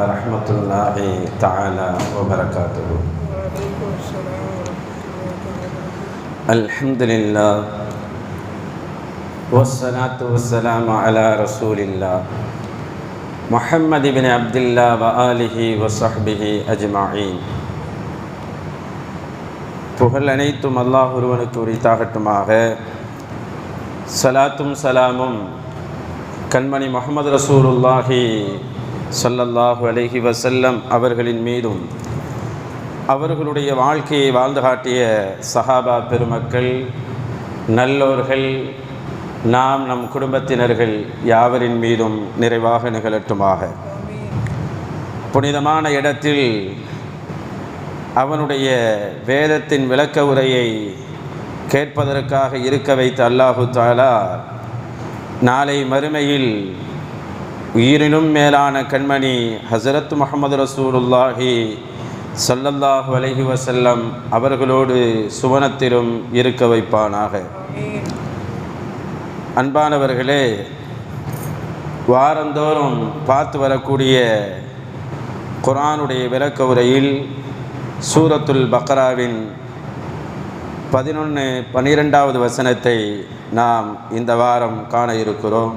ورحمة الله تعالى وبركاته. الحمد لله والصلاة والسلام على رسول الله محمد بن عبد الله وآله وصحبه أجمعين. புகழ் அனைத்தும் அல்லாஹ் ஒருவனுக்கு உரித்தாகட்டுமாக. சலாத்தும் சலாமும் கண்மணி முஹம்மது ரசூலுல்லாஹி ஸல்லல்லாஹு அலைஹி வஸல்லம் அவர்களின் மீதும் அவர்களுடைய வாழ்க்கையை வாழ்ந்து காட்டிய சஹாபா பெருமக்கள், நல்லோர்கள், நம் குடும்பத்தினர்கள் யாவரின் மீதும் நிறைவாக நிகழட்டுமாக. புனிதமான இடத்தில் அவனுடைய வேதத்தின் விளக்க உரையை கேட்பதற்காக இருக்க வைத்த அல்லாஹு தஆலா நாளை மறுமையில் உயிரினும் மேலான கண்மணி ஹஸரத் முஹம்மது ரசூலுல்லாஹி ஸல்லல்லாஹு அலைஹி வஸல்லம் அவர்களோடு சுவனத்திலும் இருக்க வைப்பானாக. அன்பானவர்களே, வாரந்தோறும் பார்த்து வரக்கூடிய குர்ஆனுடைய விளக்க உரையில் சூரத்துல் பக்ராவின் 11-12வது வசனத்தை நாம் இந்த வாரம் காண இருக்கிறோம்.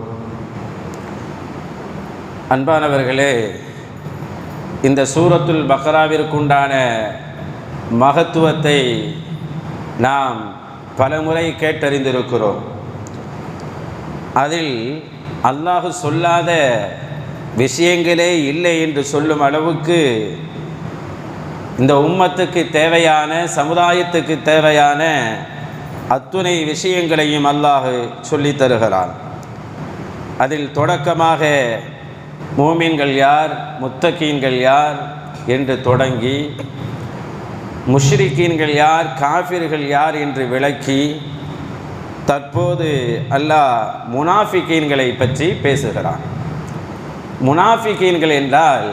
அன்பானவர்களே, இந்த சூரத்துல் பக்ராவிற்குண்டான மகத்துவத்தை நாம் பலமுறை கேட்டறிந்திருக்கிறோம். அதில் அல்லாஹ் சொல்லாத விஷயங்களே இல்லை என்று சொல்லும் அளவுக்கு இந்த உம்மத்துக்கு தேவையான, சமுதாயத்துக்கு தேவையான அத்துணை விஷயங்களையும் அல்லாஹ் சொல்லித் தருகிறான். அதில் தொடக்கமாக மூமின்கள் யார், முத்தகீன்கள் யார் என்று தொடங்கி முஷ்ரிக்கீன்கள் யார், காஃபிர்கள் யார் என்று விளக்கி தற்போது அல்லாஹ் முனாஃபிகீன்களை பற்றி பேசுகிறான். முனாஃபிகீன்கள் என்றால்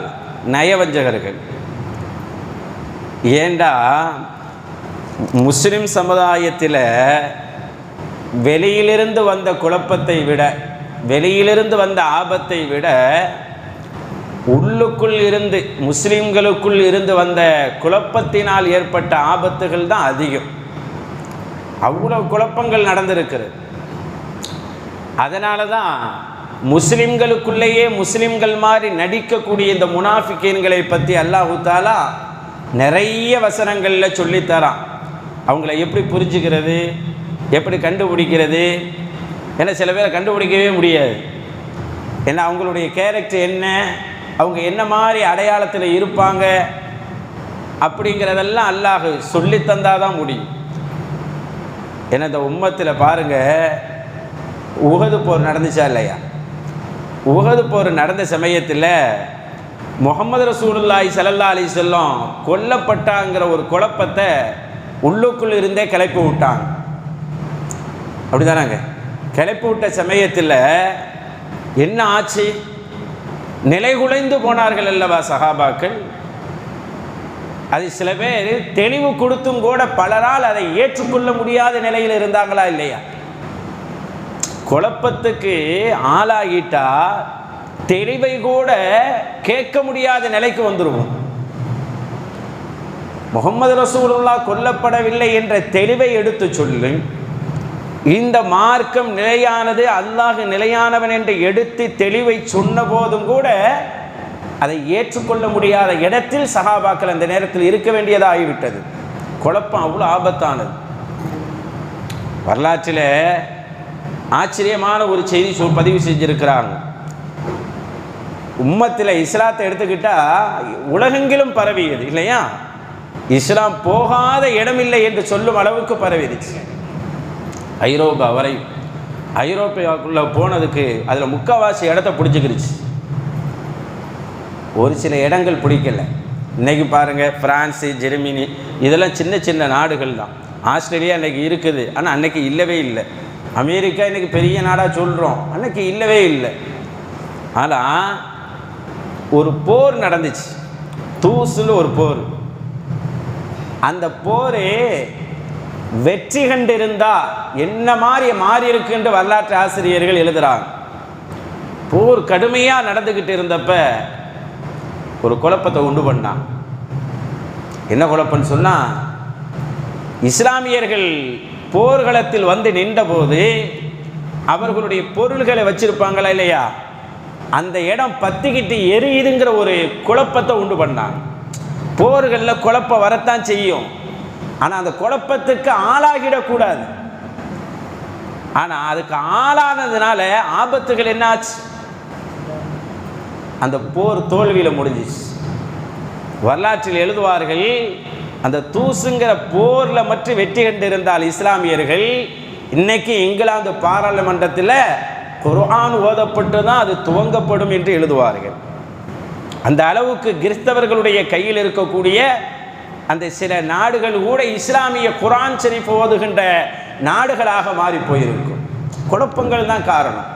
நயவஞ்சகர்கள். ஏண்டா முஸ்லிம் சமுதாயத்தில் வெளியிலிருந்து வந்த குழப்பத்தை விட, வெளியிலிருந்து வந்த ஆபத்தை விட உள்ளுக்குள் இருந்து, முஸ்லிம்களுக்குள் இருந்து வந்த குழப்பத்தினால் ஏற்பட்ட ஆபத்துகள் தான் அதிகம். அவ்வளவு குழப்பங்கள் நடந்திருக்கிறது. அதனால தான் முஸ்லிம்களுக்குள்ளேயே முஸ்லிம்கள் மாதிரி நடிக்கக்கூடிய இந்த முனாஃபிகீன்களை பற்றி அல்லாஹ் தஆலா நிறைய வசனங்களில் சொல்லித்தரான். அவங்கள எப்படி புரிஞ்சுக்கிறது, எப்படி கண்டுபிடிக்கிறது. ஏன்னா சில பேரை கண்டுபிடிக்கவே முடியாது. ஏன்னா அவங்களுடைய கேரக்டர் என்ன, அவங்க என்ன மாதிரி அடையாளத்தில் இருப்பாங்க அப்படிங்கிறதெல்லாம் அல்லாஹ் சொல்லித்தந்தாதான் முடியும். ஏன்னா இந்த உம்மத்தில் பாருங்கள், உஹது போர் நடந்துச்சா இல்லையா? உஹது போர் நடந்த சமயத்தில் முஹம்மது ரசூலுல்லாஹி ஸல்லல்லாஹு அலைஹி வஸல்லம் கொல்லப்பட்டாங்கிற ஒரு குழப்பத்தை உள்ளுக்குள் இருந்தே கிளப்பி விட்டாங்க. அப்படி தானாங்க? கிளப்பி விட்ட சமயத்தில் என்ன ஆச்சு? நிலைகுலைந்து போனார்கள் அல்லவா சஹாபாக்கள். அது சில பேர் தெளிவு கொடுத்தும் கூட பலரால் அதை ஏற்றுக்கொள்ள முடியாத நிலையில் இருந்தாங்களா இல்லையா? குழப்பத்துக்கு ஆளாகிட்டா தெளிவை கூட கேட்க முடியாத நிலைக்கு வந்துருவோம். முஹம்மது ரசூலுல்லாஹ் கொல்லப்படவில்லை என்ற தெளிவை எடுத்து சொல்லு, இந்த மார்க்கம் நிலையானது, அல்லாஹ் நிலையானவன் என்று எடுத்து தெளிவை சொன்ன போதும் கூட அதை ஏற்றுக்கொள்ள முடியாத இடத்தில் சஹாபாக்கள் அந்த நேரத்தில் இருக்க வேண்டியதாகிவிட்டது. குழப்பம் அவ்வளோ ஆபத்தானது. வரலாற்றில் ஆச்சரியமான ஒரு செய்தி பதிவு செஞ்சிருக்கிறாங்க. உம்மத்தில் இஸ்லாத்தை எடுத்துக்கிட்டால் உலகெங்கிலும் பரவியது இல்லையா? இஸ்லாம் போகாத இடமில்லை என்று சொல்லும் அளவுக்கு பரவிடுச்சு. ஐரோப்பா வரை, ஐரோப்பாவுக்குள்ளே போனதுக்கு அதில் முக்கால்வாசி இடத்த பிடிச்சிக்கிடுச்சு. ஒரு சில இடங்கள் பிடிக்கல. இன்றைக்கி பாருங்கள், ஃப்ரான்ஸு, ஜெர்மனி இதெல்லாம் சின்ன சின்ன நாடுகள் தான். ஆஸ்திரேலியா இன்றைக்கி இருக்குது, ஆனால் அன்றைக்கி இல்லவே இல்லை. அமெரிக்கா இன்றைக்கி பெரிய நாடாக சொல்கிறோம், அன்றைக்கி இல்லவே இல்லை. ஆனால் ஒரு போர் நடந்துச்சு, தூசுன்னு ஒரு போர். அந்த போர் வெற்றி கண்டிருந்தா என்ன மாதிரி மாறி இருக்குன்னு வரலாற்று ஆசிரியர்கள் எழுதுகிறாங்க. போர் கடுமையாக நடந்துக்கிட்டு இருந்தப்ப ஒரு குழப்பத்தை உண்டு பண்ணான். என்ன குழப்பம்னு சொன்னால், இஸ்லாமியர்கள் போர்களத்தில் வந்து நின்றபோது அவர்களுடைய பொருள்களை வச்சிருப்பாங்களா இல்லையா, அந்த இடம் பத்திக்கிட்டு எரியுதுங்கிற ஒரு குழப்பத்தை உண்டு பண்ணாங்க. போர்களில் குழப்பம் வரத்தான் செய்யும், ஆனால் அந்த குழப்பத்துக்கு ஆளாகிடக்கூடாது. ஆனால் அதுக்கு ஆளானதுனால ஆபத்துகள் என்னாச்சு, அந்த போர் தோல்வியில் முடிஞ்சிச்சு. வரலாற்றில் எழுதுவார்கள், அந்த தூசுங்கிற போரில் மட்டும் வெற்றி கண்டிருந்தால் இஸ்லாமியர்கள் இன்னைக்கு இங்கிலாந்து பாராளுமன்றத்தில் குர்ஆன் ஓதப்பட்டு தான் அது துவங்கப்படும் என்று எழுதுவார்கள். அந்த அளவுக்கு கிறிஸ்தவர்களுடைய கையில் இருக்கக்கூடிய அந்த சில நாடுகள் கூட இஸ்லாமிய குர்ஆன் ஷரீஃப் ஓதுகின்ற நாடுகளாக மாறி போயிருக்கும். குழப்பங்கள் தான் காரணம்.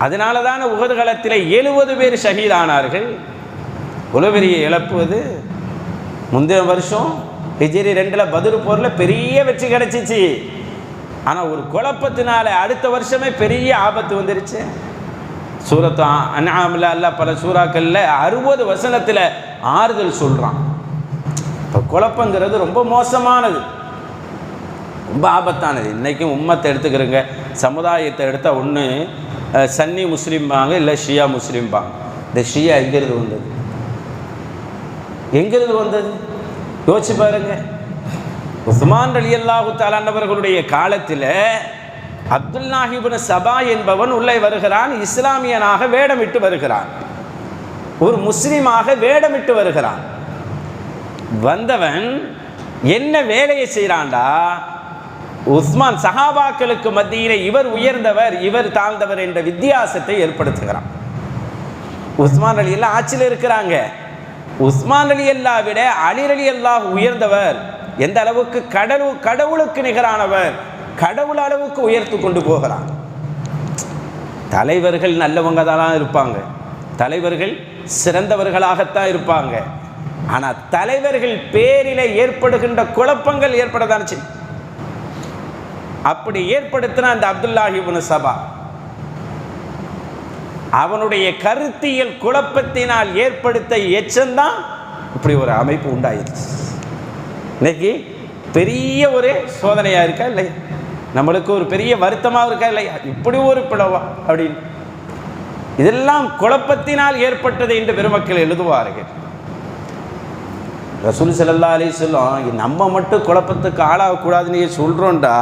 அதனால தான் உஹது களத்தில் 70 பேர் ஷஹீதானார்கள். இவ்வளோ பெரிய இழப்புவது. முந்தைய வருஷம் ஹிஜ்ரி 2 பத்ர் போரில் பெரிய வெற்றி கிடைச்சிச்சு. ஆனால் ஒரு குழப்பத்தினால அடுத்த வருஷமே பெரிய ஆபத்து வந்துருச்சு. சூரத்து அன்ஆம்ல அல்லாஹ் பல சூறாக்களில் 60 வசனத்தில் ஆறுதல் சொல்கிறான். இப்போ குழப்பங்கிறது ரொம்ப மோசமானது, ரொம்ப ஆபத்தானது. இன்றைக்கும் உம்மத்தை எடுத்துக்கிறங்க, சமுதாயத்தை எடுத்தால் ஒன்று சன்னி முஸ்லீம்பாங்க, இல்லை ஷியா முஸ்லீம்பாங்க. இந்த ஷியா எங்கிருந்து வந்தது, எங்கிருந்து வந்தது யோசிச்சு பாருங்க. உஸ்மான் ரலியல்லாஹு தஆலா அவர்களுடைய காலத்தில் அப்துல்லாஹ் இப்னு சபா என்பவன் உள்ளே வருகிறான். இஸ்லாமியனாக வேடமிட்டு வருகிறான், ஒரு முஸ்லீமாக வேடமிட்டு வருகிறான். வந்தவன் என்ன வேலையை செய்கிறான்டா, உஸ்மான் சஹாபாக்களுக்கு மத்தியில் இவர் உயர்ந்தவர் இவர் தாழ்ந்தவர் என்ற வித்தியாசத்தை ஏற்படுத்துகிறான். உஸ்மான் ரலியல்லாஹு ஆட்சியில் இருக்கிறாங்க. உஸ்மான் ரலியல்லாஹு விட அலி ரலியல்லாஹு உயர்ந்தவர், எந்த அளவுக்கு கடவுளுக்கு நிகரானவர், கடவுள் அளவுக்கு உயர்த்து கொண்டு போகிறான். தலைவர்கள் நல்லவங்க தான் இருப்பாங்க, தலைவர்கள் சிறந்தவர்களாகத்தான் இருப்பாங்க. ஆனால் தலைவர்கள் பேரிலே ஏற்படுகின்ற குழப்பங்கள் ஏற்படத்தான் செய்யும். அப்படி ஏற்படுத்தின அந்த அப்துல்லாஹ் இப்னு சபா அவனுடைய கருத்தியல் குழப்பத்தினால் ஏற்படுத்த எச்சம்தான் இப்படி ஒரு அமைப்பு உண்டாயிடுச்சு. இன்னைக்கு பெரிய ஒரு சோதனையாக இருக்கா இல்லையா, நம்மளுக்கு ஒரு பெரிய வருத்தமாக இருக்கா இல்லையா, இப்படி ஒரு பிளவா அப்படின்னு. இதெல்லாம் குழப்பத்தினால் ஏற்பட்டது என்று பெருமக்கள் எழுதுவார்கள். ரசூல் ஸல்லல்லாஹு அலைஹி வஸல்லம் நம்ம மட்டும் குழப்பத்துக்கு ஆளாகக்கூடாதுன்னு சொல்கிறோண்டா,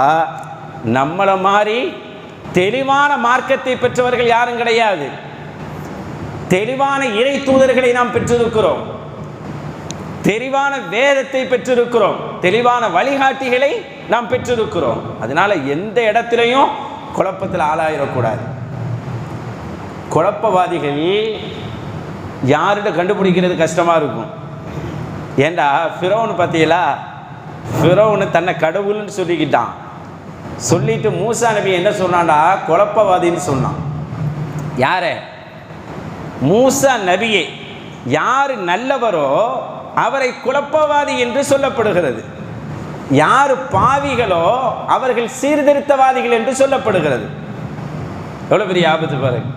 நம்மளை மாதிரி தெளிவான மார்க்கத்தை பெற்றவர்கள் யாரும் கிடையாது. தெளிவான இறை தூதர்களை நாம் பெற்றிருக்கிறோம், தெளிவான வேதத்தை பெற்றிருக்கிறோம், தெளிவான வழிகாட்டிகளை நாம் பெற்றிருக்கிறோம். அதனால எந்த இடத்திலையும் குழப்பத்தில் ஆளாயிடக்கூடாது. குழப்பவாதிகள் யார்கிட்ட கண்டுபிடிக்கிறது கஷ்டமாக இருக்கும். ஏண்டா ஃபிரௌன் பார்த்தீங்களா, ஃபிரௌன் தன்னை கடவுள்னு சொல்லிக்கிட்டான். சொல்லிட்டு மூசா நபி என்ன சொன்னான்டா, குழப்பவாதின்னு சொன்னான். யார? மூசா நபியே. யார் நல்லவரோ அவரை குழப்பவாதி என்று சொல்லப்படுகிறது, யார் பாவிகளோ அவர்கள் சீர்திருத்தவாதிகள் என்று சொல்லப்படுகிறது. எவ்வளோ பெரிய ஆபத்து பாருங்க.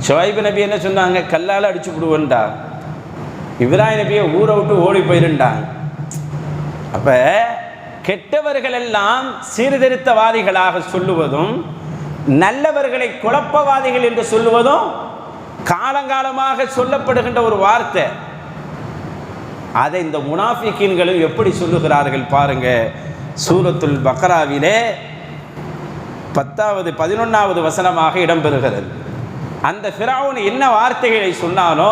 ஷுவைப் நபி என்ன சொன்னாங்க, கல்லால் அடிச்சு விடுவோண்டா. இப்ராஹிம் நபியை ஊரை விட்டு ஓடி போயிருந்தாங்க. அப்போ கெட்டவர்கள் எல்லாம் சீர்திருத்தவாதிகளாக சொல்லுவதும் நல்லவர்களை குழப்பவாதிகள் என்று சொல்லுவதும் காலங்காலமாக சொல்லப்படுகின்ற ஒரு வார்த்தை. அதை இந்த முனாஃபிகீன்களும் எப்படி சொல்லுகிறார்கள் பாருங்க. சூரத்துல் பக்ராவிலே 10வது 11வது வசனமாக இடம்பெறுகிறது. அந்த ஃபிரௌன் என்ன வார்த்தைகளை சொன்னானோ,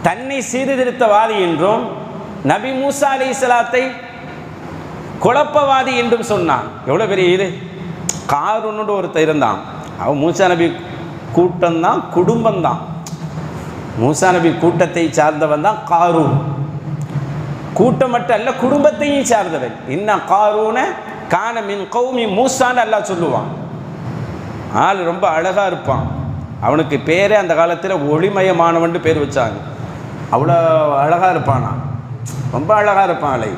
தன்னை சீர்திருத்தவாதி என்றும் நபி மூசா அலைஹிஸ்ஸலாத்தை குழப்பவாதி என்றும் சொன்னான். எவ்வளோ பெரிய இது. காரூன்னு ஒருத்தர் இருந்தான், அவன் மூசா நபி கூட்டம்தான், குடும்பம்தான். மூசா நபி கூட்டத்தை சார்ந்தவன் தான் காரூன். கூட்டம் மட்டும் அல்ல, குடும்பத்தையும் சார்ந்தவன். இன்னும் காரூன கான மின் கௌமி மூசான்னு அல்லாஹ் சொல்லுவான். ஆள் ரொம்ப அழகாக இருப்பான். அவனுக்கு பேரே அந்த காலத்தில் ஒளிமயமானவன் பேர் வச்சாங்க. அவ்வளோ அழகாக இருப்பானா, ரொம்ப அழகாக இருப்பான். அலை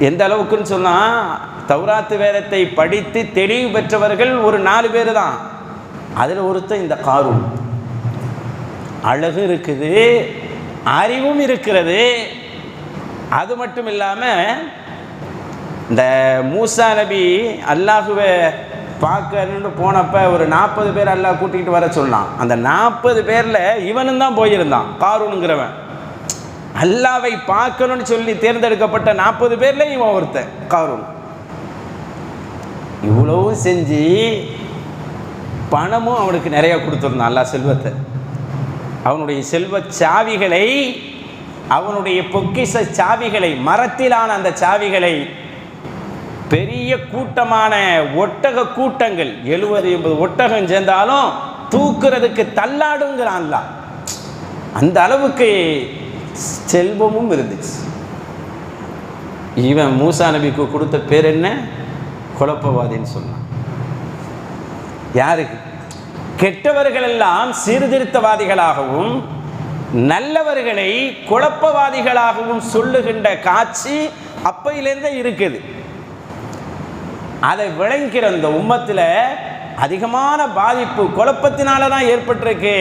எந்த அளவுக்குன்னு சொன்னால், தௌராத்து வேதத்தை படித்து தெளிவு பெற்றவர்கள் ஒரு 4 பேர் தான். அதில் ஒருத்தன் இந்த காரூன். அழகு இருக்குது, அறிவும் இருக்கிறது. அது மட்டும் இல்லாமல் இந்த மூசா நபி அல்லாஹுவை பார்க்கணுன்னு போனப்போ ஒரு 40 பேர் அல்லாஹ் கூட்டிகிட்டு வர சொன்னான். அந்த 40 பேரில் இவனும் தான் போயிருந்தான், காரூனுங்கிறவன். அல்லாவை பார்க்கணும்னு சொல்லி தேர்ந்தெடுக்கப்பட்ட 40 பேரில் இவன் ஒருத்தன், காரூன். இவ்வளவும் செஞ்சு பணமும் அவனுக்கு நிறைய கொடுத்துருந்தான் அல்லாஹ், செல்வத்தை. அவனுடைய செல்வ சாவிகளை, அவனுடைய பொக்கிஷ சாவிகளை, மரத்திலான அந்த சாவிகளை பெரிய கூட்டமான ஒட்டக கூட்டங்கள் 70-80 ஒட்டகம் சேர்ந்தாலும் தூக்குறதுக்கு தள்ளாடுங்கிறான்ல. அந்த அளவுக்கு செல்வமும் இருந்துச்சு. இவன் மூசா நபிக்கு கொடுத்த பேர் என்ன? குழப்பவாதின்னு சொன்னான். யாருக்கு? கெட்டவர்கள் எல்லாம் சீர்திருத்தவாதிகளாகவும் நல்லவர்களை குழப்பவாதிகளாகவும் சொல்லுகின்ற காட்சி அப்பையிலேருந்தே இருக்குது. அதை விளங்கிற இந்த உம்மத்தில் அதிகமான பாதிப்பு குழப்பத்தினால தான் ஏற்பட்டிருக்கு.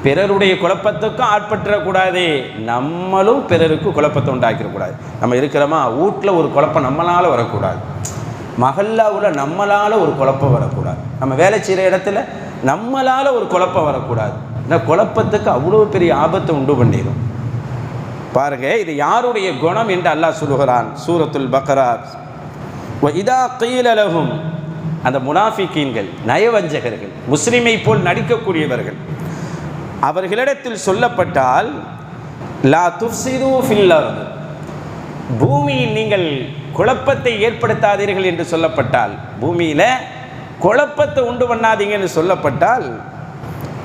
பிறருடைய குழப்பத்துக்கும் ஆட்பட்டுறக்கூடாது, நம்மளும் பிறருக்கு குழப்பத்தை உண்டாக்கிடக்கூடாது. நம்ம இருக்கிறோமா, வீட்டில் ஒரு குழப்பம் நம்மளால் வரக்கூடாது, மஹல்லாவில் நம்மளால் ஒரு குழப்பம் வரக்கூடாது, நம்ம வேலை செய்கிற இடத்துல நம்மளால் ஒரு குழப்பம் வரக்கூடாது. இந்த குழப்பத்துக்கு அவ்வளோ பெரிய ஆபத்தை உண்டு பண்ணிடும். பாருங்க, இது யாருடைய குணம் என்று அல்லாஹ் சொல்லுகிறான் சூரத்துல் பக்ரா. இதா கீல லஹும், அந்த முனாஃபிகீன்கள், நயவஞ்சகர்கள், முஸ்லிமை போல் நடிக்கக்கூடியவர்கள், அவர்களிடத்தில் சொல்லப்பட்டால் லா துஃப்ஸிது ஃபில் அர்த், பூமியில் நீங்கள் குழப்பத்தை ஏற்படுத்தாதீர்கள் என்று சொல்லப்பட்டால், பூமியில் குழப்பத்தை உண்டு பண்ணாதீங்கன்னு சொல்லப்பட்டால்,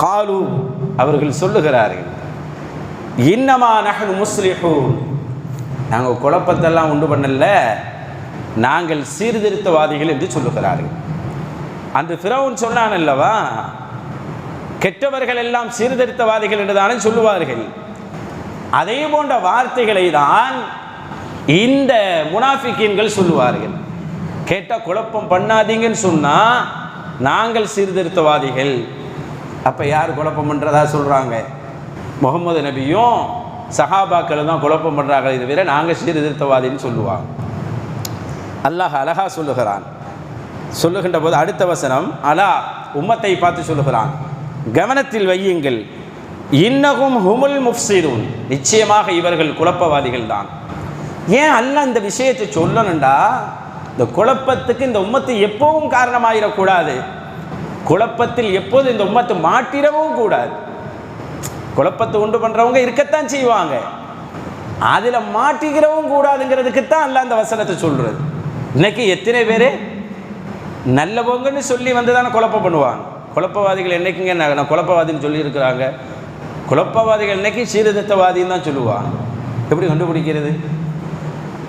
காலு, அவர்கள் சொல்லுகிறார்கள், இன்னமா நஹ்னு முஸ்லிஹூன், நாங்கள் குழப்பத்தெல்லாம் உண்டு பண்ணல, நாங்கள் சீர்திருத்தவாதிகள் என்று சொல்லுகிறார்கள். அந்த ஃபிரௌன் சொன்னான் அல்லவா, கெட்டவர்கள் எல்லாம் சீர்திருத்தவாதிகள் என்று தானே சொல்லுவார்கள். அதே போன்ற வார்த்தைகளை தான் இந்த முனாஃபிகீன்கள் சொல்லுவார்கள். கேட்டால் குழப்பம் பண்ணாதீங்கன்னு சொன்னால் நாங்கள் சீர்திருத்தவாதிகள். அப்போ யார் குழப்பம் பண்ணுறதா சொல்கிறாங்க? முகமது நபியும் சஹாபாக்களும் தான் குழப்பம் பண்ணுறாங்க, இதுவரை நாங்கள் சீர்திருத்தவாதின்னு சொல்லுவாங்க. அல்லாஹ் அழகா சொல்லுகிறான். சொல்லுகின்ற போது அடுத்த வசனம், அலா, உம்மத்தை பார்த்து சொல்லுகிறான், கவனத்தில் வையுங்கள், இன்னகும் ஹுமுல் முஃப்ஸிதூன், நிச்சயமாக இவர்கள் குழப்பவாதிகள் தான். ஏன் அல்லாஹ் இந்த விஷயத்தை சொல்லணும்டா, இந்த குழப்பத்துக்கு இந்த உம்மத்து எப்பவும் காரணமாயிடக்கூடாது, குழப்பத்தில் எப்போது இந்த உம்மத்து மாட்டிடவும் கூடாது. குழப்பத்தை உண்டு பண்ணுறவங்க இருக்கத்தான் செய்வாங்க, அதில் மாட்டிக்கிறவும் கூடாதுங்கிறதுக்குத்தான் அல்லாஹ் இந்த வசனத்தை சொல்கிறது. இன்னைக்கு எத்தனை பேர் நல்லவங்கன்னு சொல்லி வந்து தானே குழப்பம் பண்ணுவாங்க. குழப்பவாதிகள் என்னைக்குங்க நான் குழப்பவாதின்னு சொல்லியிருக்கிறாங்க? குழப்பவாதிகள் இன்னைக்கு சீர்திருத்தவாதின்னு தான் சொல்லுவாங்க. எப்படி கண்டுபிடிக்கிறது?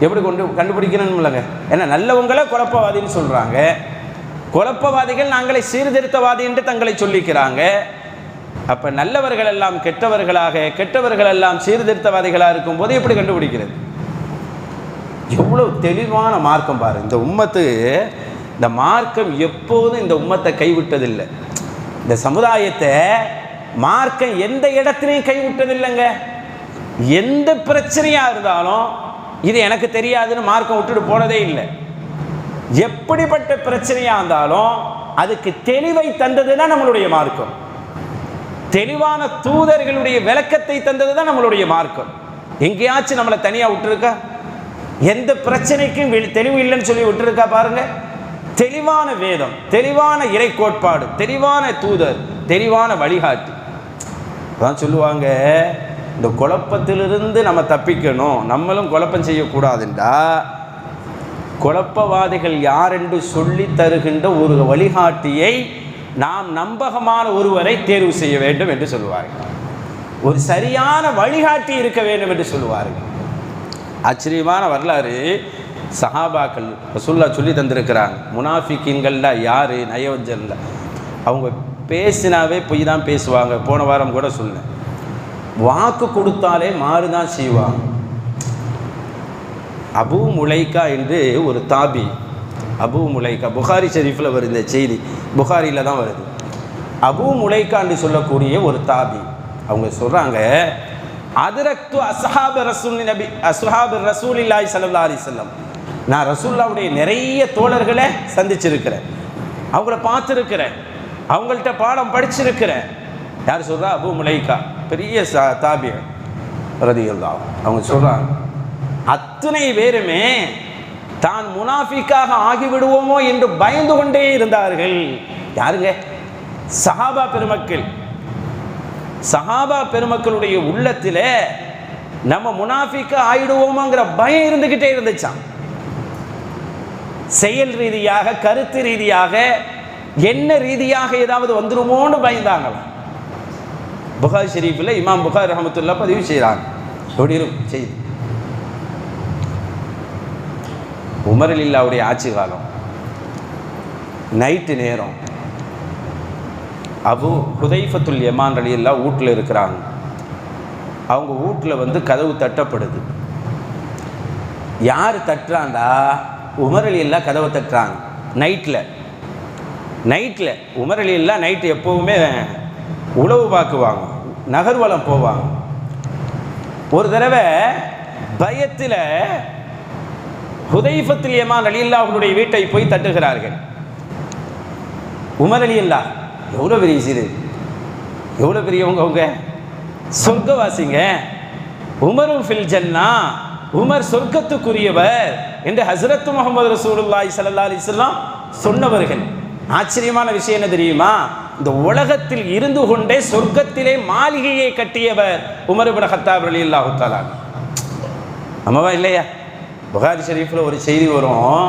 எப்படி கண்டுபிடிக்கணும் இல்லைங்க? ஏன்னா நல்லவங்கள குழப்பவாதின்னு சொல்கிறாங்க, குழப்பவாதிகள் நாங்களை சீர்திருத்தவாதி என்று தங்களை சொல்லிக்கிறாங்க. அப்போ நல்லவர்கள் எல்லாம் கெட்டவர்களாக, கெட்டவர்கள் எல்லாம் சீர்திருத்தவாதிகளாக இருக்கும்போது எப்படி கண்டுபிடிக்கிறது? எவ்வளோ தெளிவான மார்க்கம் பாரு இந்த உம்மத்து. இந்த மார்க்கம் எப்போதும் இந்த உம்மத்தை கைவிட்டதில்லை, இந்த சமுதாயத்தை மார்க்கம் எந்த இடத்துலையும் கைவிட்டதில்லைங்க. எந்த பிரச்சனையாக இருந்தாலும் இது எனக்கு தெரியாதுன்னு மார்க்கம் விட்டுட்டு போனதே இல்லை. எப்படிப்பட்ட பிரச்சனையாக இருந்தாலும் அதுக்கு தெளிவை தந்தது தான் நம்மளுடைய மார்க்கம். தெளிவான தூதர்களுடைய விளக்கத்தை தந்தது தான் நம்மளுடைய மார்க்கம். எங்கேயாச்சும் நம்மளை தனியாக விட்டுருக்கா? எந்த பிரச்சனைக்கும் தெளிவு இல்லைன்னு சொல்லி விட்டுருக்கா? பாருங்க, தெளிவான வேதம், தெளிவான இறை கோட்பாடு, தெளிவான தூதர், தெளிவான வழிகாட்டி. அதான் சொல்லுவாங்க, இந்த குழப்பத்திலிருந்து நம்ம தப்பிக்கணும், நம்மளும் குழப்பம் செய்யக்கூடாதுண்டா குழப்பவாதிகள் யார் என்று சொல்லி தருகின்ற ஒரு வழிகாட்டியை நாம் நம்பகமான ஒருவரை தேர்வு செய்ய வேண்டும் என்று சொல்லுவார்கள். ஒரு சரியான வழிகாட்டி இருக்க வேண்டும் என்று சொல்லுவார்கள். ஆச்சரியமான வரலாறு சஹாபாக்கள் ரசூலுல்லாஹ் சொல்லி தந்திருக்கிறாங்க. முனாஃபிகீன்கள்ல யார்? நயவஞ்சன்ல. அவங்க பேசினாவே பொய் தான் பேசுவாங்க. போன வாரம் கூட சொன்னேன், வாக்கு கொடுத்தாலே மாறுதான் செய்வாங்க. அபு முலைக்கா என்று ஒரு தாபி, அபு முலைக்கா, புகாரி ஷரீஃபில் வருது இந்த செய்தி, புகாரியில் தான் வருது. அபு முலைக்கா என்று சொல்லக்கூடிய ஒரு தாபி, அவங்க சொல்கிறாங்க, அதிரக்து அஸ்ஹாபு ரசூலில்லாஹி ஸல்லல்லாஹு அலைஹி வஸல்லம், நான் ரசூலுல்லாஹ்வுடைய நிறைய தோழர்களை சந்திச்சிருக்கிறேன், அவங்கள பார்த்துருக்கிறேன், அவங்கள்ட்ட பாடம் படிச்சிருக்கிறேன். யார் சொல்கிறா? அபு முலைகா, பெரிய தாபி ரலியல்லாஹு. அவங்க சொல்கிறாங்க, அத்தனை பேருமே தான் முனாஃபிக்காக ஆகிவிடுவோமோ என்று பயந்து கொண்டே இருந்தார்கள். யாருங்க? சஹாபா பெருமக்கள். சஹாபா பெருமக்களுடைய உள்ளத்தில் நம்ம முனாஃபிக்கா ஆயிடுவோமோங்கிற பயம் இருந்துகிட்டே இருந்துச்சான். செயல் ரீதியாக, கருத்து ரீதியாக, என்ன ரீதியாக ஏதாவது வந்துருமோன்னு பயந்தாங்களாம். புகாரி ஷெரீஃபில் இமாம் புகாரி ரஹ்மத்துல்லாஹ் பதிவு செய்கிறாங்க. எப்படி இருக்கும் செய்தி? உமர் ரலியல்லாஹுடைய ஆட்சி காலம், நைட்டு நேரம், அபு ஹுதைஃபத்துல் யமான் ரலியல்லாஹு வீட்டில் இருக்கிறாங்க. அவங்க வீட்டில் கதவு தட்டப்படுது. யார் தட்டுறாண்டா? உமர் ரலியல்லாஹு கதவை தட்டுறாங்க. நைட்டில் உமர் ரலியல்லாஹு நைட்டு எப்போவுமே உளவு பார்க்குவாங்க, நகர்வலம் போவாங்க. ஒரு தடவை பயத்தில் ஹுதைஃபத்துல் யமான் ரலியல்லாஹுடைய வீட்டை போய் தட்டுகிறார்கள். உமர் ரலியல்லாஹு எவ்வளோ பெரிய சிறு, எவ்வளோ பெரியவங்க, அவங்க சொர்க்கவாசிங்க. உமரும் ஃபில் ஜன்னா, உமர் சொர்க்கத்துக்குரியவர் என்று ஹஸ்ரத் முஹம்மது ரசூலுல்லாஹி ஸல்லல்லாஹு அலைஹி வஸல்லம் சொன்னவர்கள். ஆச்சரியமான விஷயம் என்ன தெரியுமா? இந்த உலகத்தில் இருந்து கொண்டே சொர்க்கத்திலே மாளிகையை கட்டியவர் உமர் இப்னு கத்தாப் ரலியல்லாஹு தஆலா. ஆமாவா இல்லையா? புகாரி ஷெரீஃபில் ஒரு செய்தி வரும்.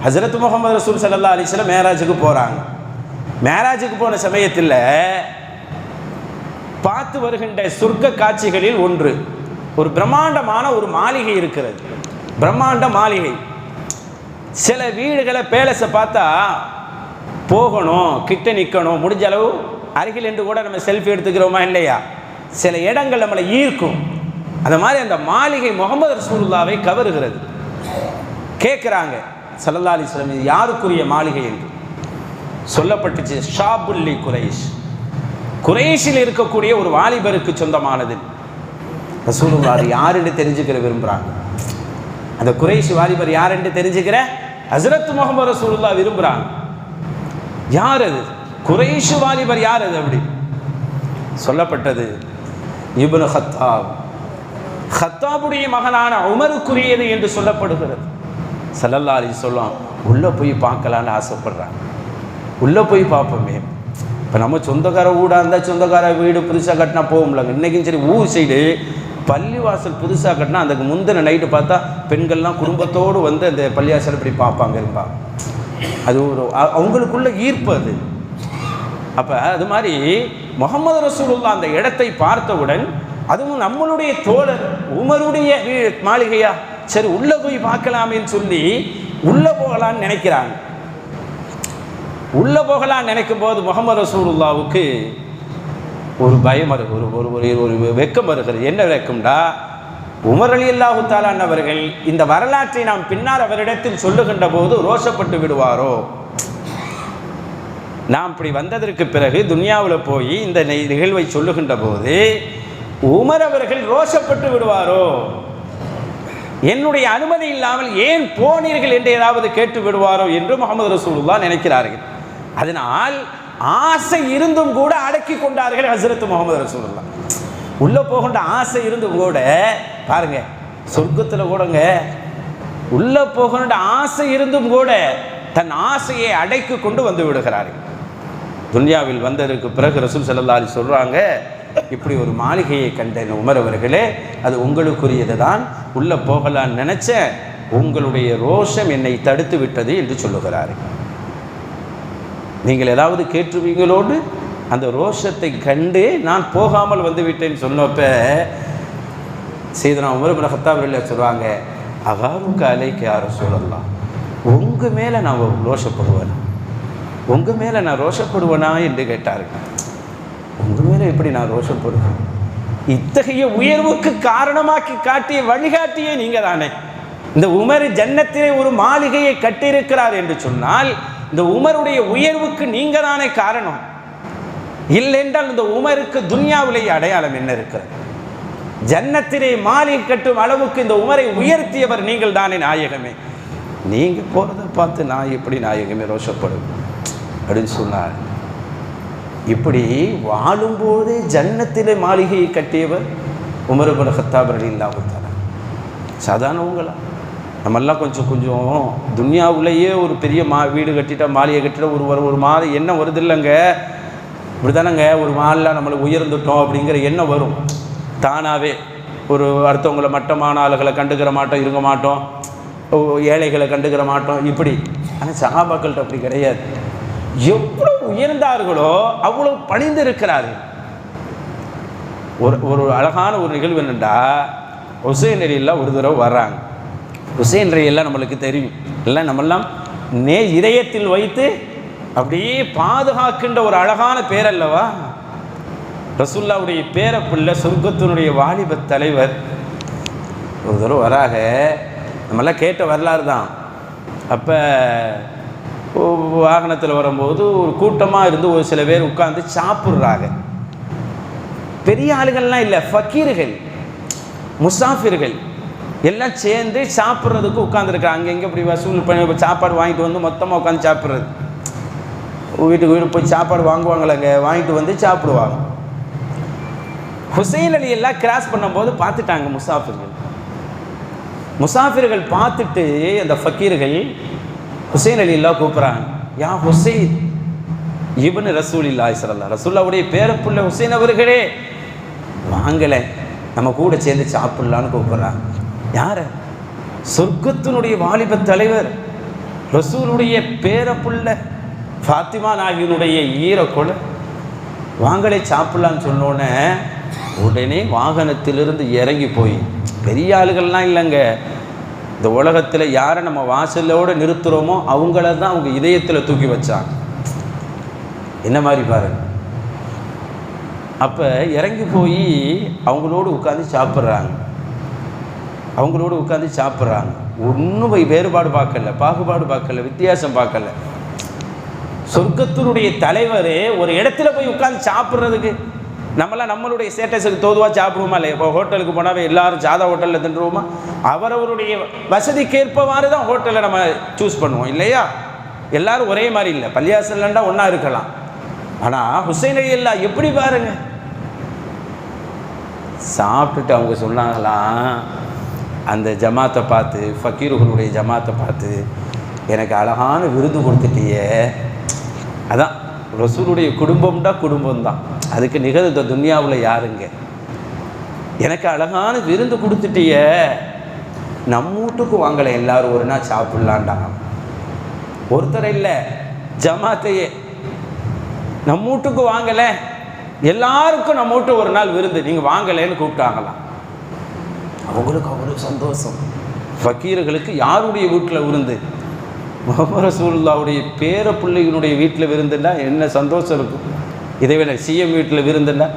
ஹஸ்ரத் முஹம்மது ரசூல் ஸல்லல்லாஹு அலைஹி வஸல்லம் மேராஜுக்கு போகிறாங்க. மேராஜுக்கு போன சமயத்தில் பார்த்து வருகின்ற சொர்க்க காட்சிகளில் ஒன்று, ஒரு பிரம்மாண்டமான ஒரு மாளிகை இருக்கிறது. பிரம்மாண்ட மாளிகை. சில வீடுகளை பேலஸை பார்த்தா போகணும், கிட்ட நிற்கணும், முடிஞ்ச அளவு அருகில் என்று கூட நம்ம செல்ஃபி எடுத்துக்கிறோமா இல்லையா? சில இடங்கள் நம்மளை ஈர்க்கும். அந்த மாதிரி அந்த மாளிகை முஹம்மது ரசூலுல்லாவை கவருகிறது. கேட்குறாங்க ஸல்லல்லாஹு அலைஹி வஸல்லம், இது யாருக்குரிய மாளிகை என்று சொல்லப்பட்டுச்சு. ஷாபுல்லி குரைஷ், குரைஷில் இருக்கக்கூடிய ஒரு வாலிபருக்கு சொந்தமானது. ரசூலுல்லாஹ் அது யாருன்னு தெரிஞ்சுக்கிற விரும்புகிறாங்க. அந்த குரைஷ் வாலிபர் யாருன்னு தெரிஞ்சுக்கிற ஹஸ்ரத் முஹம்மது ரசூலுல்லாஹ் விரும்புகிறாங்க. யார் அது? குரைஷ் வாலிபர் யார் அது? அப்படி சொல்லப்பட்டது இப்னு கத்தாப், கத்தாபுடைய மகனான உமருக்குரியது என்று சொல்லப்படுகிறது. ஸல்லல்லாஹு அலைஹி வஸல்லம் உள்ளே போய் பார்க்கலான்னு ஆசைப்படுறாங்க. உள்ளே போய் பார்ப்போமே. இப்போ நம்ம சொந்தக்கார வீடாக இருந்தால் சொந்தக்கார வீடு புதுசாக கட்டினா போகும்லங்க. இன்றைக்கும் சரி, ஊர் சைடு பள்ளிவாசல் புதுசாக கட்டினா அதுக்கு முந்தின நைட்டு பார்த்தா பெண்கள்லாம் குடும்பத்தோடு அந்த பள்ளிவாசல் இப்படி பார்ப்பாங்க இருப்பாங்க. அது ஒரு அவங்களுக்குள்ள ஈர்ப்பு அது. அப்போ அது மாதிரி முஹம்மது ரசூலுல்லாஹ் அந்த இடத்தை பார்த்தவுடன், அதுவும் நம்மளுடைய தோழர் உமருடைய மாளிகையா, சரி உள்ளே போய் பார்க்கலாமேன்னு சொல்லி உள்ளே போகலான்னு நினைக்கிறாங்க. உள்ளே போகலான்னு நினைக்கும் போது முஹம்மது ரசூலுல்லாவுக்கு ஒரு பயம் ஒரு வெக்கம் வருகிறது. என்ன வெக்கம்டா? உமர் ரலியல்லாஹு தஆலா அவர்கள் இந்த வரலாற்றை நாம் பின்னால் அவரிடத்தில் சொல்லுகின்ற போது ரோஷப்பட்டு விடுவாரோ, நாம் இப்படி வந்ததற்கு பிறகு துன்யாவில் போய் இந்த நிகழ்வை சொல்லுகின்ற போது உமர் அவர்கள் ரோஷப்பட்டு விடுவாரோ, என்னுடைய அனுமதி இல்லாமல் ஏன் போனீர்கள் என்று ஏதாவது கேட்டு விடுவாரோ என்று முஹம்மது ரசூலுல்லாஹ் நினைக்கிறார்கள். அதனால் ஆசை இருந்தும் கூட அடக்கி கொண்டார்கள் ஹஸ்ரத் முஹம்மது ரசூலுல்லாஹ். உள்ளே போகின்ற ஆசை இருந்தும் கூட பாருங்க, சொர்க்கத்தில் கூடங்க உள்ளே போகின்ற ஆசை இருந்தும் கூட தன் ஆசையை அடக்கி கொண்டு வந்து விடுகிறார்கள். துன்யாவில் வந்ததற்கு பிறகு ரசூல் ஸல்லல்லாஹு அலைஹி சொல்கிறாங்க, இப்படி ஒரு மாளிகையை கண்டேன் உமர் அவர்களே, அது உங்களுக்குரியது தான், உள்ளே போகலான்னு நினச்சேன், உங்களுடைய ரோஷம் என்னை தடுத்து விட்டது என்று சொல்லுகிறார்கள். நீங்கள் ஏதாவது கேட்டுருவீங்களோடு அந்த ரோஷத்தை கண்டு நான் போகாமல் வந்து விட்டேன்னு சொன்னப்ப சையதுனா உமர் இப்னு கத்தாப் ரலியல்லாஹு சொல்கிறாங்க, அகாருக்க அலைக்க யா ரசூலல்லாஹ், உங்கள் மேலே நான் ரோஷப்படுவேனா, உங்கள் மேலே நான் ரோஷப்படுவேனா என்று கேட்டார்கள். உங்கள் மேலே எப்படி நான் ரோஷப்படுவேன்? இத்தகைய உயர்வுக்கு காரணமாக்கி காட்டிய வழிகாட்டியே நீங்கள் தானே. இந்த உமர் ஜன்னத்திலே ஒரு மாளிகையை கட்டியிருக்கிறார் என்று சொன்னால் இந்த உமருடைய உயர்வுக்கு நீங்கள் தானே காரணம். இல்லை என்றால் இந்த உமருக்கு துன்யாவிலேயே அடையாளம் என்ன இருக்கிறது? ஜன்னத்திலே மாளிகை கட்டும் அளவுக்கு இந்த உமரை உயர்த்தியவர் நீங்கள் தானே நாயகமே. நீங்கள் போகிறத பார்த்து நான் எப்படி நாயகமே ரோஷப்படும் அப்படின்னு சொன்னார். இப்படி வாழும்போதே ஜன்னத்திலே மாளிகையை கட்டியவர் உமர் இப்னு கத்தாப் ரலியல்லாஹு தஆலா. சாதாரணவங்களா? நம்மெல்லாம் கொஞ்சம் துன்யாவுலேயே ஒரு பெரிய வீடு கட்டிட்டா, மாளிகை கட்டிட்டா ஒரு மாதிரி எண்ணம் வருது இல்லைங்க. இப்படி தானேங்க ஒரு மாலில் நம்மளுக்கு உயர்ந்துட்டோம் அப்படிங்கிற எண்ணம் வரும் தானாகவே. ஒரு அடுத்தவங்களை மட்டமான ஆளுகளை கண்டுக்கிற மாட்டோம், இருக்க மாட்டோம், ஏழைகளை கண்டுக்கிற மாட்டோம் இப்படி. ஆனால் சஹாபாக்கள்கிட்ட அப்படி கிடையாது. எவ்வளோ உயர்ந்தார்களோ அவ்வளோ பணிந்து இருக்கிறார்கள். ஒரு அழகான ஒரு நிகழ்வு என்னென்னா, ஹுசைன் ரலியல்லாஹு ஒரு தடவை வர்றாங்க. ஹுசைன் ரலியல்லாஹு நம்மளுக்கு தெரியும், இல்லை நம்மெல்லாம் இதயத்தில் வைத்து அப்படியே பாதுகாக்கின்ற ஒரு அழகான பேர் அல்லவா. ரசூலுல்லாஹ்வுடைய பேரப்பிள்ளை, சொர்க்கத்தினுடைய வாலிப தலைவர் ஒரு தடவை வராக. நம்மெல்லாம் கேட்ட வரலாறு தான். அப்போ வாகனத்தில் வரும்போது ஒரு கூட்டமாக இருந்து ஒரு சில பேர் உட்கார்ந்து சாப்பிட்றாங்க. பெரிய ஆளுகள்லாம் இல்லை, ஃபக்கீர்கள், முசாஃபிர்கள் எல்லாம் சேர்ந்து சாப்பிட்றதுக்கு உட்காந்துருக்காங்க. அங்கே இப்படி வசூல் பண்ணி சாப்பாடு வாங்கிட்டு வந்து மொத்தமாக உட்காந்து சாப்பிட்றது. வீட்டுக்கு போய் சாப்பாடு வாங்குவாங்களேங்க, வாங்கிட்டு வந்து சாப்பிடுவாங்க. ஹுசைன் அலி எல்லாம் கிராஸ் பண்ணும்போது பார்த்துட்டாங்க முசாஃபிர்கள் பார்த்துட்டு அந்த ஃபக்கீர்கள் ஹுசைன் அலி எல்லாம் கூப்பிட்றாங்க, யா ஹுசைன் இப்னு ரசூலில்லாஹி ஸல்லல்லாஹு ரசூலுல்லாஹ்வுடைய பேரப்புள்ள ஹுசைன் அவர்களே வாங்கலை, நம்ம கூட சேர்ந்து சாப்பிட்லான்னு கூப்பிட்றாங்க. யார்? சொர்க்கத்தினுடைய வாலிப தலைவர், ரசூலுடைய பேரப்புள்ள ஃபாத்திமா நாயகியினுடைய ஈரக்கொலை. வாங்கலை சாப்பிட்லான்னு சொன்னோன்னே உடனே வாகனத்திலிருந்து இறங்கி போய், பெரிய ஆளுகள்லாம் இல்லைங்க, இந்த உலகத்தில் யாரை நம்ம வாசலோடு நிறுத்துகிறோமோ அவங்கள தான் அவங்க இதயத்தில் தூக்கி வச்சாங்க. என்ன மாதிரி பாருங்க. அப்போ இறங்கி போய் அவங்களோடு உட்காந்து சாப்பிட்றாங்க. ஒன்றும் வேறுபாடு பார்க்கல, பாகுபாடு பார்க்கல, வித்தியாசம் பார்க்கல. சொர்க்கத்தினுடைய தலைவர் ஒரு இடத்துல போய் உட்காந்து சாப்பிட்றதுக்கு நம்மளாம் நம்மளுடைய ஸ்டேட்டஸுக்கு தோதுவாக சாப்பிடுவோமா இல்லையா? இப்போ ஹோட்டலுக்கு போனாவே எல்லாரும் சாதா ஹோட்டலில் தின்றுவோமா? அவரவருடைய வசதிக்கேற்பவாறு தான் ஹோட்டலை நம்ம சூஸ் பண்ணுவோம் இல்லையா? எல்லாரும் ஒரே மாதிரி இல்லை, பள்ளியாசல்லண்டா ஒன்றா இருக்கலாம். ஆனால் ஹுசைன் ரலியல்லாஹு எப்படி பாருங்க, சாப்பிட்டுட்டு அவங்க சொன்னாங்களாம், அந்த ஜமாத்தை பார்த்து, ஃபக்கீர்களுடைய ஜமாத்தை பார்த்து, எனக்கு அழகான விருது கொடுத்துட்டியே. அதான் ரசூலுடைய குடும்பம்தான், அதுக்கு நிகழ் இந்த துன்யாவில் யாருங்க? எனக்கு அழகான விருந்து கொடுத்துட்டிய, நம்ம வீட்டுக்கு வாங்கலை, எல்லாரும் ஒரு நாள் சாப்பிட்லான்டாங்க. ஒருத்தர் இல்லை, ஜமாத்தையே நம்ம வீட்டுக்கு வாங்கலை, எல்லாருக்கும் நம்ம வீட்டு ஒரு நாள் விருந்து, நீங்கள் வாங்கலைன்னு கூப்பிட்டாங்களாம். அவங்களுக்கு அவ்வளோ சந்தோஷம். ஃபக்கீர்களுக்கு யாருடைய வீட்டில் விருந்து? முஹம்மது ரசூலுல்லாஹ்வுடைய பேர பிள்ளைகளுடைய வீட்டில் விருந்துன்னா என்ன சந்தோஷம் இருக்கும்? இதை விட சிஎம் வீட்டில் விருந்துன்னா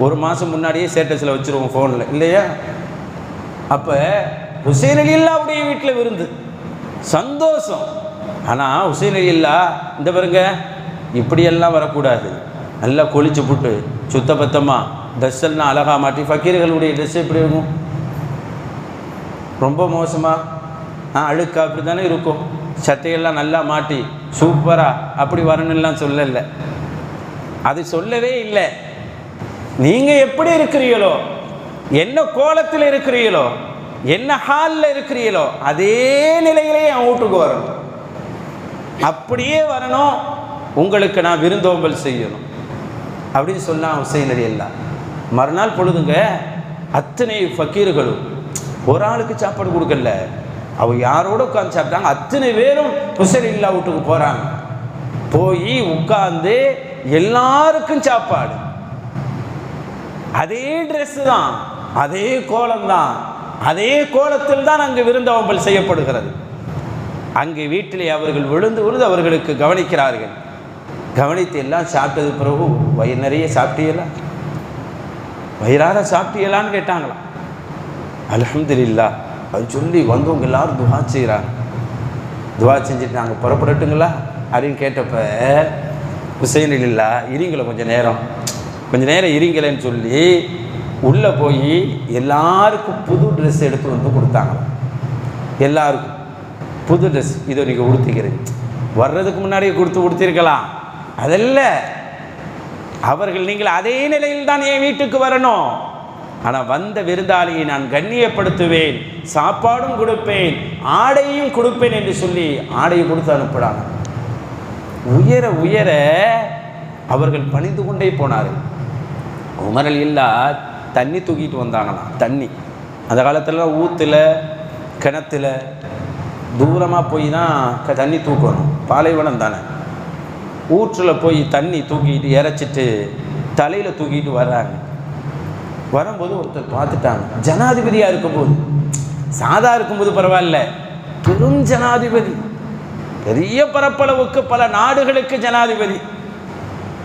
ஒரு மாதம் முன்னாடியே ஸ்டேட்டஸில் வச்சுருவோம் ஃபோனில் இல்லையா? அப்போ ஹுசைன் ரலியல்லாஹுடைய வீட்டில் விருந்து சந்தோஷம். ஆனால் ஹுசைன் ரலியல்லாஹ் இந்த பாருங்க, இப்படியெல்லாம் வரக்கூடாது. நல்லா கொளிச்சு புட்டு சுத்தபத்தமாக ட்ரெஸ்ஸெல்லாம் அழகாக மாட்டி. ஃபக்கீர்களுடைய ட்ரெஸ் எப்படி இருக்கும்? ரொம்ப மோசமாக அழுக்கா அப்படி தானே இருக்கும். சட்டையெல்லாம் நல்லா மாட்டி சூப்பராக அப்படி வரணும்லாம் சொல்லலை, அது சொல்லவே இல்லை. நீங்கள் எப்படி இருக்கிறீங்களோ, என்ன கோலத்தில் இருக்கிறீங்களோ, என்ன ஹாலில் இருக்கிறீங்களோ, அதே நிலையிலே என் வீட்டுக்கு வரணும், அப்படியே வரணும், உங்களுக்கு நான் விருந்தோம்பல் செய்யணும் அப்படின்னு சொன்னால் ஹுசைன் ரலியல்லாஹு. மறுநாள் பொழுதுங்க அத்தனை ஃபக்கீர்களும் ஒரு ஆளுக்கு சாப்பாடு கொடுக்கல, அவங்க யாரோட உட்காந்து சாப்பிட்டாங்க. அத்தனை பேரும் ஹுசைன் ரலியல்லாஹு வீட்டுக்கு போகிறாங்க. போய் உட்கார்ந்து எல்லாருக்கும் சாப்பாடு, அதே ட்ரெஸ்ஸு தான், அதே கோலம் தான், அதே கோலத்தில் தான் அங்கு விருந்தோம்பல் செய்யப்படுகிறது. அங்கே வீட்டிலே அவர்கள் விழுந்து அவர்களுக்கு கவனிக்கிறார்கள். கவனித்து எல்லாம் சாப்பிட்டது பிறகு வயிறு நிறைய சாப்பிட்டீங்களா, வயிறார சாப்பிட்டீங்களான்னு கேட்டாங்களாம். அல்ஹம்துலில்லாஹ் அது சொல்லி வந்தவங்க எல்லாரும் துவா செய்கிறாங்க. துவா செஞ்சுட்டு நாங்கள் புறப்படட்டுங்களா அப்படின்னு கேட்டப்ப ஹுசைன் ரலியல்லாஹு இருங்கள கொஞ்சம் நேரம் கொஞ்சம் நேரம் இருங்களேன்னு சொல்லி உள்ளே போய் எல்லாருக்கும் புது ட்ரெஸ் எடுத்து வந்து கொடுத்தாங்க. எல்லாருக்கும் புது ட்ரெஸ், இதை நீங்கள் உடுத்திக்கிறீங்க. வர்றதுக்கு முன்னாடியே கொடுத்திருக்கலாம், அதல்ல. அவர்கள் நீங்கள் அதே நிலையில் தான் என் வீட்டுக்கு வரணும். ஆனால் வந்த விருந்தாளியை நான் கண்ணியப்படுத்துவேன், சாப்பாடும் கொடுப்பேன், ஆடையும் கொடுப்பேன் என்று சொல்லி ஆடையை கொடுத்து அனுப்புகிறாங்க. உயர உயர அவர்கள் பணிந்து கொண்டே போனார்கள். உமரல் இல்லா தண்ணி தூக்கிட்டு வந்தாங்களாம். தண்ணி அந்த காலத்தில் ஊற்றுல கிணத்துல தூரமாக போய் தான் தண்ணி தூக்கணும், பாலைவனம் தானே. ஊற்றில் போய் தண்ணி தூக்கிட்டு இறைச்சிட்டு தலையில் தூக்கிட்டு வர்றாங்க. வரும்போது ஒருத்தர் பார்த்துட்டாங்க, ஜனாதிபதியாக இருக்கும்போது. சாதா இருக்கும்போது பரவாயில்ல, பெரும் ஜனாதிபதி, பெரிய பரப்பளவுக்கு பல நாடுகளுக்கு ஜனாதிபதி.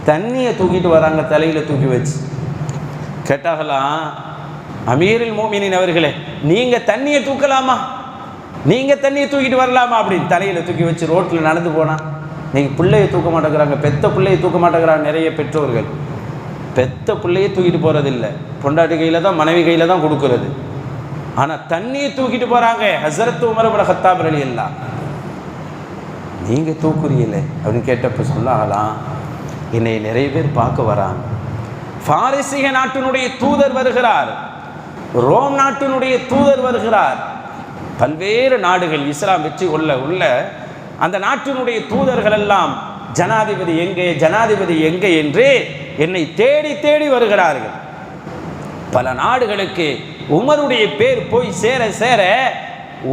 தண்ணியை தூக்கிட்டு வராங்க, தலையில் தூக்கி வச்சு. கேட்டாகலாம், அமீருல் மோமினின் அவர்களே, நீங்கள் தண்ணியை தூக்கலாமா, நீங்கள் தண்ணியை தூக்கிட்டு வரலாமா அப்படின்னு தலையில் தூக்கி வச்சு ரோட்டில் நடந்து போனால். நீங்கள் பிள்ளையை தூக்க மாட்டேங்கிறாங்க, பெத்த பிள்ளையை தூக்க மாட்டேங்கிறாங்க. நிறைய பெற்றோர்கள் பெத்த பிள்ளையை தூக்கிட்டு போகிறதில்லை, பொண்டாட்டி கையில் தான் மனைவி கையில் தான் கொடுக்கறது. ஆனால் தண்ணியை தூக்கிட்டு போகிறாங்க. ஹஸரத் உமர் இப்னு கத்தாப் ரலியல்லாஹு நீங்கள் தூக்குறீங்களே அப்படின்னு கேட்டப்போ சொல்லலாம், என்னை நிறைய பேர் பார்க்க வராங்க. பாரசீக நாட்டினுடைய தூதர் வருகிறார், ரோம் நாட்டினுடைய தூதர் வருகிறார். பல்வேறு நாடுகள் இஸ்லாம் வெற்றி கொள்ள உள்ள அந்த நாட்டினுடைய தூதர்கள் எல்லாம் ஜனாதிபதி எங்கே, ஜனாதிபதி எங்கே என்று என்னை தேடி தேடி வருகிறார்கள். பல நாடுகளுக்கு உமருடைய பேர் போய் சேர சேர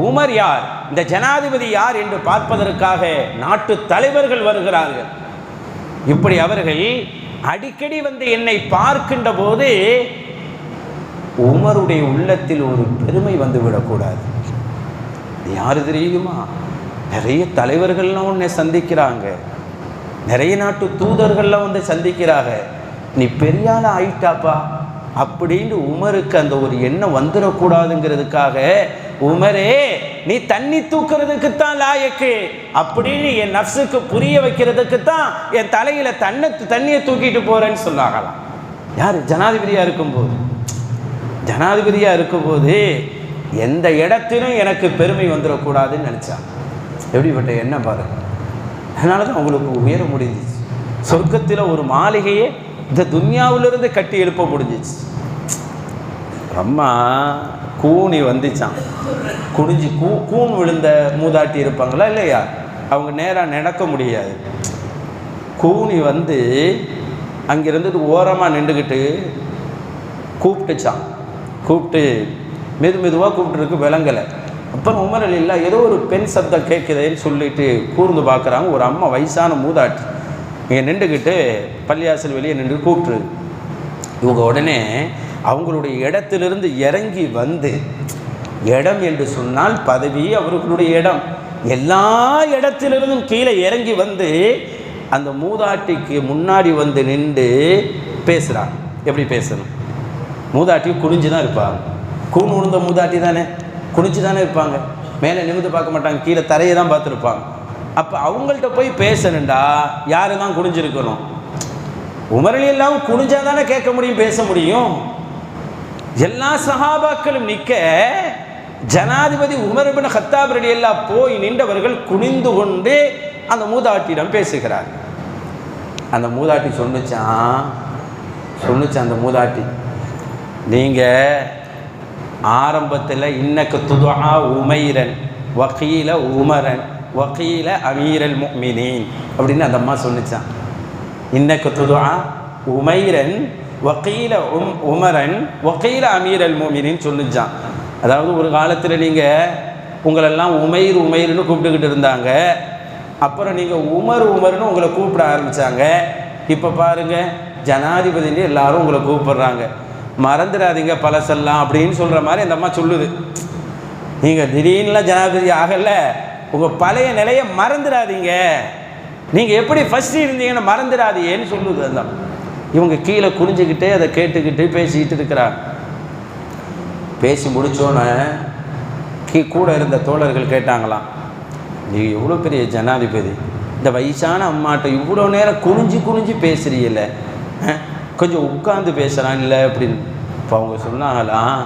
உமர் யார், இந்த ஜனாதிபதி யார் என்று பார்ப்பதற்காக நாட்டு தலைவர்கள் வருகிறார்கள். இப்படி அவர்கள் அடிக்கடி வந்து என்னை பார்க்கின்ற போது உமருடைய உள்ளத்தில் ஒரு பெருமை வந்து விடக்கூடாது. யாரு தெரியுமா, நிறைய தலைவர்கள்லாம் உன்னை சந்திக்கிறாங்க, நிறைய நாட்டு தூதர்கள்லாம் வந்து சந்திக்கிறாங்க, நீ பெரியால ஆயிட்டாப்பா அப்படின்னு உமருக்கு அந்த ஒரு எண்ணம் வந்துடக்கூடாதுங்கிறதுக்காக, உமரே நீ தண்ணி தூக்குறதுக்குத்தான் லாயக்கு அப்படின்னு என் நஃப்ஸுக்கு புரிய வைக்கிறதுக்குத்தான் என் தலையில தண்ணியை தூக்கிட்டு போறேன்னு சொன்னாங்களாம். யார், ஜனாதிபதியா இருக்கும்போது. ஜனாதிபதியா இருக்கும்போது எந்த இடத்திலும் எனக்கு பெருமை வந்துடக்கூடாதுன்னு நினைச்சாங்க. எப்படிப்பட்ட எண்ணம் பாருங்க. அதனால தான் அவங்களுக்கு உயர முடிஞ்சிச்சு. சொர்க்கத்தில் ஒரு மாளிகையே இந்த துன்யாவிலிருந்து கட்டி எழுப்ப முடிஞ்சிச்சு. அம்மா கூனி வந்துச்சான், குனிஞ்சு கூன் விழுந்த மூதாட்டி இருப்பாங்களா இல்லையா, அவங்க நேராக நடக்க முடியாது. கூனி வந்து அங்கிருந்து ஓரமாக நின்றுக்கிட்டு கூப்பிட்டுச்சான். கூப்பிட்டு மெதுவாக கூப்பிட்டுருக்கு, விளங்கலை. அப்புறம் உமரல் இல்லை, ஏதோ ஒரு பெண் சப்தம் கேட்குதுன்னு சொல்லிட்டு கூர்ந்து பார்க்குறாங்க. ஒரு அம்மா வயசான மூதாட்டி இங்கே நின்றுக்கிட்டு பள்ளியாசல் வெளியே நின்று கூப்பிட்டுரு. இவங்க உடனே அவங்களுடைய இடத்திலிருந்து இறங்கி வந்து, இடம் என்று சொன்னால் பதவி அவர்களுடைய இடம், எல்லா இடத்திலிருந்தும் கீழே இறங்கி வந்து அந்த மூதாட்டிக்கு முன்னாடி வந்து நின்று பேசுகிறாங்க. எப்படி பேசணும், மூதாட்டி குனிஞ்சு தான் இருப்பாங்க. கூண் உழுந்த மூதாட்டி தானே, குனிச்சு தானே இருப்பாங்க, மேலே நிமிந்து பார்க்க மாட்டாங்க, கீழே தரையை தான் பார்த்துருப்பாங்க. அப்போ அவங்கள்ட்ட போய் பேசணுண்டா யாரு தான் குனிஞ்சிருக்கணும். உமரில் எல்லாம் குனிஞ்சா தானே கேட்க முடியும், பேச முடியும். எல்லா சஹாபாக்களும் நிற்க ஜனாதிபதி உமர் இப்னு கத்தாப் ரலியல்லாஹு போய் நின்றவர்கள் குனிந்து கொண்டு அந்த மூதாட்டியிடம் பேசுகிறார். அந்த மூதாட்டி சொன்னுச்சான் அந்த மூதாட்டி, நீங்கள் ஆரம்பத்தில் இன்னக்கு துதுஆ உமைரன் வக்கீல உமரன் வக்கீல அமீரல் முஃமினீன் அப்படின்னு அந்த அம்மா சொன்னிச்சான். இன்னக்கு துதுஆ உமைரன் வக்கீல உமரன் வக்கீல அமீரல் முஃமினீன் சொன்னிச்சான். அதாவது ஒரு காலத்தில் நீங்கள் உங்களெல்லாம் உமைர்னு கூப்பிட்டுக்கிட்டு இருந்தாங்க, அப்புறம் நீங்கள் உமர்னு உங்களை கூப்பிட ஆரம்பித்தாங்க. இப்போ பாருங்கள், ஜனாதிபதினு எல்லாரும் உங்களை கூப்பிடுறாங்க, மறந்துடாதீங்க பழசெல்லாம் அப்படின்னு சொல்கிற மாதிரி அந்த அம்மா சொல்லுது. நீங்கள் திடீர்னுலாம் ஜனாதிபதி ஆகலை, உங்கள் பழைய நிலையை மறந்துடாதீங்க, நீங்கள் எப்படி ஃபஸ்ட்டு இருந்தீங்கன்னு மறந்துடாதீங்கன்னு சொல்லுது. அந்த இவங்க கீழே குனிஞ்சிக்கிட்டே அதை கேட்டுக்கிட்டு பேசிக்கிட்டு இருக்கிறாங்க. பேசி முடித்தோன்னே கூட இருந்த தோழர்கள் கேட்டாங்களாம், நீ எவ்வளோ பெரிய ஜனாதிபதி, இந்த வயசான அம்மாட்ட இவ்வளோ நேரம் குனிஞ்சு பேசுறீல்ல, கொஞ்சம் உட்காந்து பேசுகிறான் இல்லை அப்படின்னு. இப்போ அவங்க சொன்னாங்களாம்,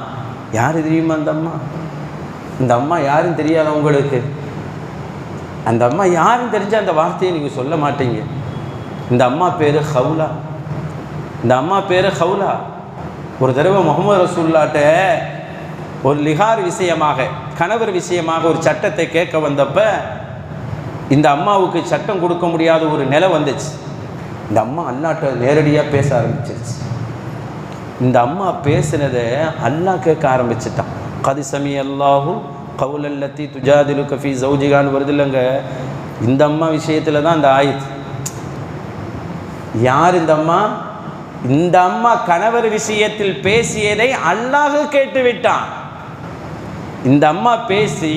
யார் தெரியுமா அந்த அம்மா? இந்த அம்மா யாரும் தெரியாத உங்களுக்கு? அந்த அம்மா யாரும் தெரிஞ்ச அந்த வார்த்தையை நீங்கள் சொல்ல மாட்டீங்க. இந்த அம்மா பேர் ஹவுலா. இந்த அம்மா பேர் ஹவுலா. ஒரு தடவை முகமது ரசூலுல்லாஹ்ட்ட ஒரு லிகார் விஷயமாக, கணவர் விஷயமாக ஒரு சட்டத்தை கேட்க வந்தப்ப இந்த அம்மாவுக்கு சட்டம் கொடுக்க முடியாத ஒரு நிலை வந்துச்சு. இந்த அம்மா அல்லாஹ்ட்ட நேரடியாக பேச ஆரம்பிச்சிருச்சு. இந்த அம்மா பேசுனதை அல்லாஹ் கேட்க ஆரம்பிச்சிட்டான். கது சமி அல்லாஹு கவுலல்லத்தி துஜாதிலு கஃபி ஜௌஜிகான்னு வருது இல்லைங்க. இந்த அம்மா விஷயத்தில் தான் அந்த ஆயத்து. யார் இந்த அம்மா? இந்த அம்மா கணவர் விஷயத்தில் பேசியதை அல்லாஹ் கேட்டு விட்டான். இந்த அம்மா பேசி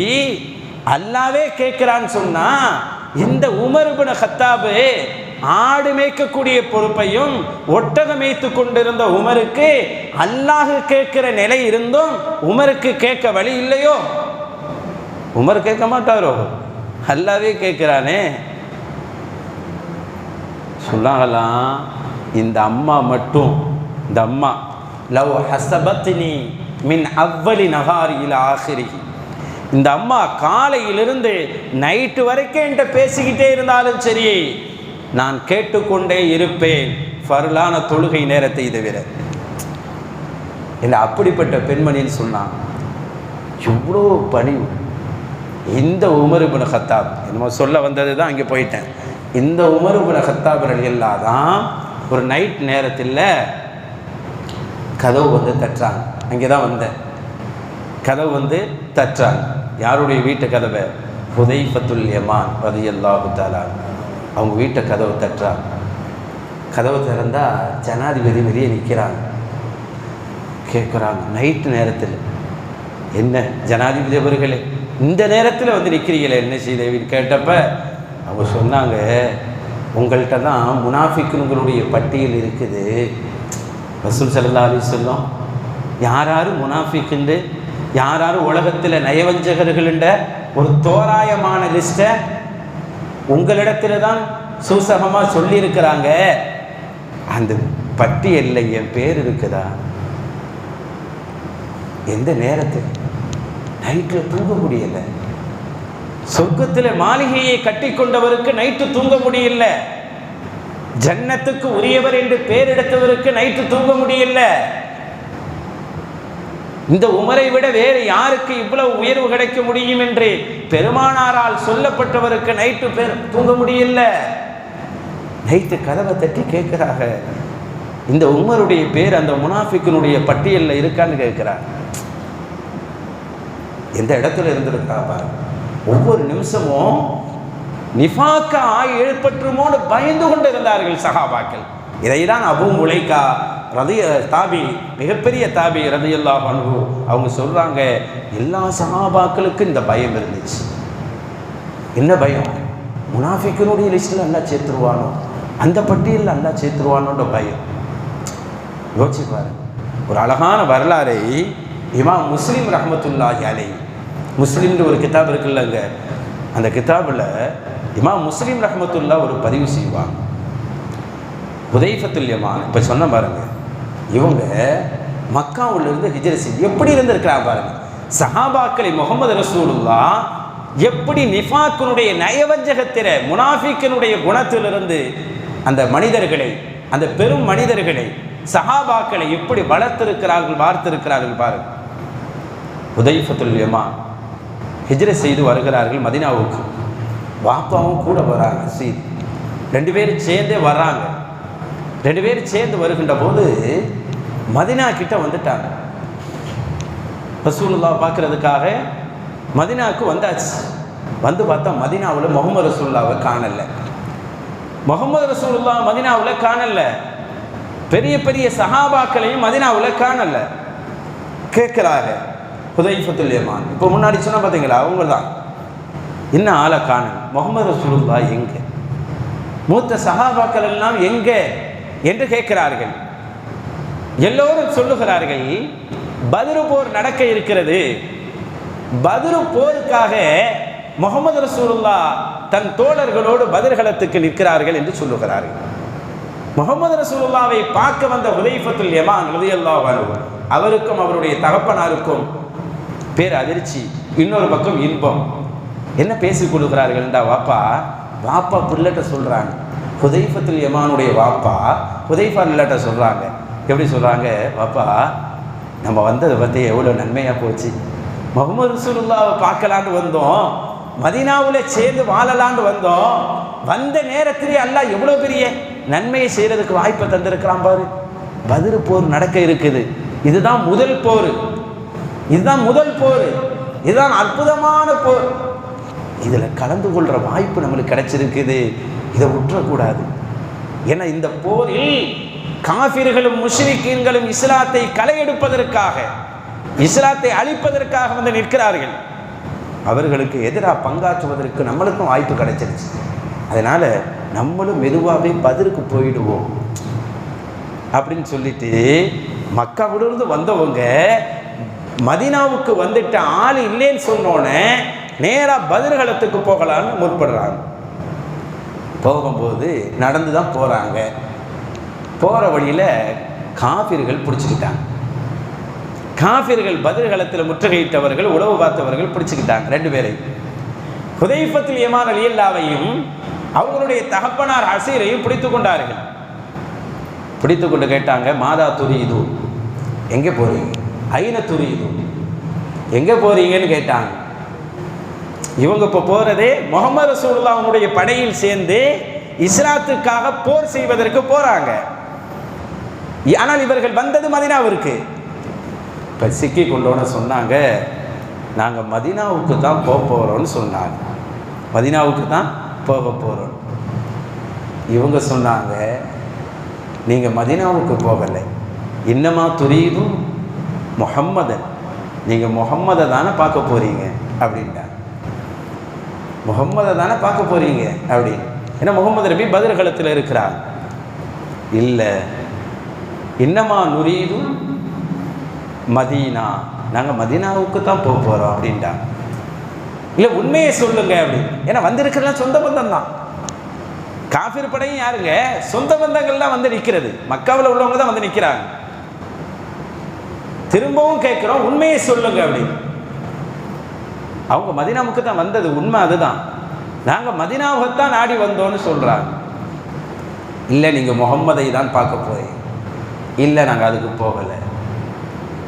அல்லாவே கேட்கிறான்னு சொன்னா, இந்த உமர் இப்னு கத்தாப் ஆடு மேய்க்கக்கூடிய பொறுப்பையும் ஒட்டகம் மேய்த்து கொண்டிருந்த உமருக்கு அல்லாஹ் கேட்கிற நிலை இருந்தும் உமருக்கு கேட்க வழி இல்லையோ? உமர் கேட்க மாட்டாரோ? அல்லாவே கேட்கிறானே. சொன்னாங்களாம், இந்த அம்மா மட்டும், இந்த அம்மா லவ் ஹஸபத்னி மின் அவ்வலி நஹாரி இலா ஆஹிரி, இந்த அம்மா காலையிலிருந்து நைட்டு வரைக்கும் என்கிட்ட பேசிக்கிட்டே இருந்தாலும் சரி, நான் கேட்டுக்கொண்டே இருப்பேன், ஃபர்லான தொழுகை நேரத்தை தவிர. இல்லை, அப்படிப்பட்ட பெண்மணின்னு சொன்னான். எவ்வளோ பணிவு! இந்த உமர் இப்னு கத்தாப், என்னமோ சொல்ல வந்தது தான் அங்கே போயிட்டேன். இந்த உமர் இப்னு கத்தாப் ரலியல்லாஹு தான் ஒரு நைட் நேரத்தில் கதவு வந்து தட்டுறாங்க. அங்கே தான் வந்தேன். கதவு வந்து தட்டுறாங்க. யாருடைய வீட்டு கதவை? ஹுதைஃபத்துல் யமான் ரலியல்லாஹு தஆலா அவங்க வீட்டை கதவு தட்டுறாங்க. கதவு திறந்தால் ஜனாதிபதி வெளியே நிற்கிறாங்க. கேட்குறாங்க, நைட்டு நேரத்தில், என்ன ஜனாதிபதி அவர்களே இந்த நேரத்தில் வந்து நிற்கிறீங்களே, என்ன செய்தேவின்னு கேட்டப்ப அவங்க சொன்னாங்க, உங்கள்கிட்ட தான் முனாஃபிக்குங்களுடைய பட்டியல் இருக்குது. ரசூல் ஸல்லல்லாஹு அலைஹி வஸல்லம் யார் முனாஃபிக்குண்டு, யார் உலகத்தில் நயவஞ்சகர்கள்ன்ற ஒரு தோராயமான லிஸ்ட்டை உங்களிடத்தில் தான் சூசகமாக சொல்லியிருக்கிறாங்க. அந்த பட்டியலில் என் பேர் இருக்குதா? எந்த நேரத்தில்? நைட்டில் தூங்க முடியல. சொர்க்கத்தில் மாளிகையை கட்டி கொண்டவருக்கு நைட்டு தூங்க முடியல. ஜன்னத்துக்கு உரியவர் என்று பேர் எடுத்தவருக்கு நைட்டு தூங்க முடியல. இந்த உமரை விட வேறு யாருக்கு இவ்வளவு உயர்வு கிடைக்க முடியும் என்று பெருமானாரால் சொல்லப்பட்டவருக்கு நைட்டு பேர் தூங்க முடியல. நைட்டு கதவை தட்டி கேட்கிறாங்க, இந்த உமருடைய பேர் அந்த முனாஃபிக்கினுடைய பட்டியலில் இருக்கான்னு கேட்கிறார். எந்த இடத்துல இருந்திருக்கா பாருங்க. ஒவ்வொரு நிமிஷமும் நிஃபாக்க ஏற்பட்டுமோன்னு பயந்து கொண்டு இருந்தார்கள் சஹாபாக்கள். இதைதான் அபூ முலைகா தாபி, மிகப்பெரிய தாபி ரலியல்லாஹு அன்ஹு அவங்க சொல்றாங்க, எல்லா சஹாபாக்களுக்கும் இந்த பயம் இருந்துச்சு. என்ன பயம்? முனாஃபிக்கினுடைய லிஸ்ட்டில் அல்லாஹ் சேர்த்துருவானோ, அந்த பட்டியலில் அல்லாஹ் சேர்த்துருவானோன்ற பயம். யோசிச்சு பாரு. ஒரு அழகான வரலாறை இமாம் முஸ்லிம் ரஹ்மத்துல்லாஹி அலைஹி, முஸ்லிம்னு ஒரு கிதாப் இருக்குல்லங்க, அந்த கிதாபில் இமாம் முஸ்லிம் ரஹ்மத்துல்லா ஒரு பதிவு செய்வாங்க. ஹுதைஃபத்துல் யமான் இப்போ சொன்ன பாருங்க, இவங்க மக்காவிலிருந்து ஹிஜ்ரத் செய்து எப்படி இருந்திருக்கிறாங்க பாருங்க. சஹாபாக்களை முகமது ரசூலுல்லாஹ் எப்படி நிஃபாக்கினுடைய நயவஞ்சகத்திர முனாஃபிக்கினுடைய குணத்திலிருந்து அந்த மனிதர்களை, அந்த பெரும் மனிதர்களை, சஹாபாக்களை எப்படி வளர்த்திருக்கிறார்கள், வார்த்திருக்கிறார்கள் பாருங்க. ஹுதைஃபத்துல் யமான் ஹிஜ்ரத் செய்து வருகிறார்கள் மதீனாவுக்கு. வாப்பாவும் கூட வராங்க. சீத் ரெண்டு பேரும் சேர்ந்தே வர்றாங்க. ரெண்டு பேரும் சேர்ந்து வருகின்ற போது மதீனா கிட்ட வந்துட்டாங்க. ரசூலுல்லாஹ் பார்க்கறதுக்காக மதீனாவுக்கு வந்தாச்சு. வந்து பார்த்தா மதீனாவில் முகமது ரசூலுல்லாவை காணல. முகமது ரசூலுல்லாஹ் மதீனாவில் காணல. பெரிய பெரிய சஹாபாக்களையும் மதீனாவில் காணல. கேட்கிறாங்க ஹுதைஃபத்துல் யமான், இப்போ முன்னாடி சொன்ன பார்த்தீங்களா, அவங்க தான் என்ன ஆளை காணல், முகமது ரசூலுல்லாஹ் எங்கே, மூத்த சஹாபாக்கள் எல்லாம் எங்கே என்று கேட்கிறார்கள். எல்லோரும் சொல்லுகிறார்கள், பத்ரு போர் நடக்க இருக்கிறது, பத்ரு போருக்காக முகமது ரசூலுல்லாஹ் தன் தோழர்களோடு பத்ர் களத்துக்கு நிற்கிறார்கள் என்று சொல்லுகிறார்கள். முஹம்மது ரசூலுல்லாவை பார்க்க வந்த ஹுதைஃபத்துல் யமான் ரலியல்லாஹு அன்ஹு அவருக்கும் அவருடைய தகப்பனாருக்கும் பேர் அதிர்ச்சி, இன்னொரு பக்கம் இன்பம். என்ன பேசிக் கொடுக்கிறார்கள்டா, வாப்பா பிள்ளைகிட்ட சொல்கிறாங்க. ஹுதைஃபத்துல் யமானுடைய வாப்பா ஹுதைஃபா பிள்ளைகிட்ட சொல்கிறாங்க. எப்படி சொல்கிறாங்க, வாப்பா நம்ம வந்ததை பற்றி எவ்வளோ நன்மையாக போச்சு. முஹம்மது ரசூலுல்லாவை பார்க்கலான்னு வந்தோம், மதீனாவில் சேர்ந்து வாழலான்னு வந்தோம். வந்த நேரத்திலே அல்லாஹ் எவ்வளோ பெரிய நன்மையை செய்கிறதுக்கு வாய்ப்பை தந்திருக்கிறான் பாரு. பத்ர் போர் நடக்க இருக்குது. இதுதான் முதல் போர், இதுதான் அற்புதமான போர். இதில் கலந்து கொள்கிற வாய்ப்பு நம்மளுக்கு கிடைச்சிருக்குது. இதை விட்டுறக்கூடாது. ஏன்னா இந்த போரில் காஃபிர்களும் முஷ்ரிக்கீன்களும் இஸ்லாத்தை களையெடுப்பதற்காக, இஸ்லாத்தை அழிப்பதற்காக வந்து நிற்கிறார்கள். அவர்களுக்கு எதிராக பங்காற்றுவதற்கு நம்மளுக்கும் வாய்ப்பு கிடைச்சிருச்சு. அதனால் நம்மளும் மெதுவாகவே பத்ருக்கு போயிடுவோம் அப்படின்னு சொல்லிட்டு மக்காவிலிருந்து வந்தவங்க மதீனாவுக்கு வந்துட்டு ஆள் இல்லைன்னு சொன்னோன்னே நேராக பத்ர்களத்துக்கு போகலான்னு முற்படுறாங்க. போகும்போது நடந்து தான் போகிறாங்க. போகிற வழியில் காஃபிர்கள் பிடிச்சிக்கிட்டாங்க. காஃபிர்கள் பத்ர்களத்தில் முற்றுகையிட்டவர்கள், உளவு பார்த்தவர்கள் பிடிச்சிக்கிட்டாங்க 2 பேரை. ஹுதைஃபத்துல் யமான் ரலியல்லாஹுவையும் அவங்களுடைய தகப்பனார் அசீரையும் பிடித்து கொண்டார்கள். பிடித்து கொண்டு கேட்டாங்க, மாதா துரீது, எங்கே போகிறீங்க? ஐன துரீது, எங்கே போகிறீங்கன்னு கேட்டாங்க. இவங்க இப்போ போகிறதே முஹம்மது ரசூலுல்லாஹ்வுடைய படையில் சேர்ந்து இஸ்லாத்துக்காக போர் செய்வதற்கு போகிறாங்க. ஆனால் இவர்கள் வந்தது மதீனாவிற்கு. இப்போ சிக்கி கொண்டோன்னு சொன்னாங்க, நாங்கள் மதீனாவுக்கு தான் போக போகிறோன்னு சொன்னாங்க. மதீனாவுக்கு தான் போக போகிறோம். இவங்க சொன்னாங்க, நீங்கள் மதீனாவுக்கு போகலை, இன்னமா துரீதும் முஹம்மதன், நீங்கள் முஹம்மதை தானே பார்க்க போகிறீங்க அப்படின்ட்டாங்க. முஹம்மதை தானே பார்க்க போகிறீங்க அப்படின்னு. ஏன்னா முகமது நபி பத்ர் களத்தில் இருக்கிறாங்க. இல்லை, இன்னமா நுரீதும் மதீனா, நாங்கள் மதீனாவுக்கு தான் போக போகிறோம் அப்படின்ட்டாங்க. இல்லை உண்மையை சொல்லுங்க அப்படின்னு. ஏன்னா வந்திருக்கிறலாம் சொந்த பந்தம் தான். காஃபிர் படையும் யாருங்க? சொந்த பந்தங்கள்லாம் வந்து நிற்கிறது. மக்காவில் உள்ளவங்க தான் வந்து நிற்கிறாங்க. திரும்பவும் கேட்குறோம், உண்மையை சொல்லுங்க அப்படின்னு. அவங்க மதீனாவுக்கு தான் வந்தது, உண்மை அதுதான். நாங்கள் மதீனாவுக்குத்தான் நாடி வந்தோன்னு சொல்கிறாங்க. இல்லை, நீங்கள் முகம்மதை தான் பார்க்க போய். இல்லை, நாங்கள் அதுக்கு போகலை.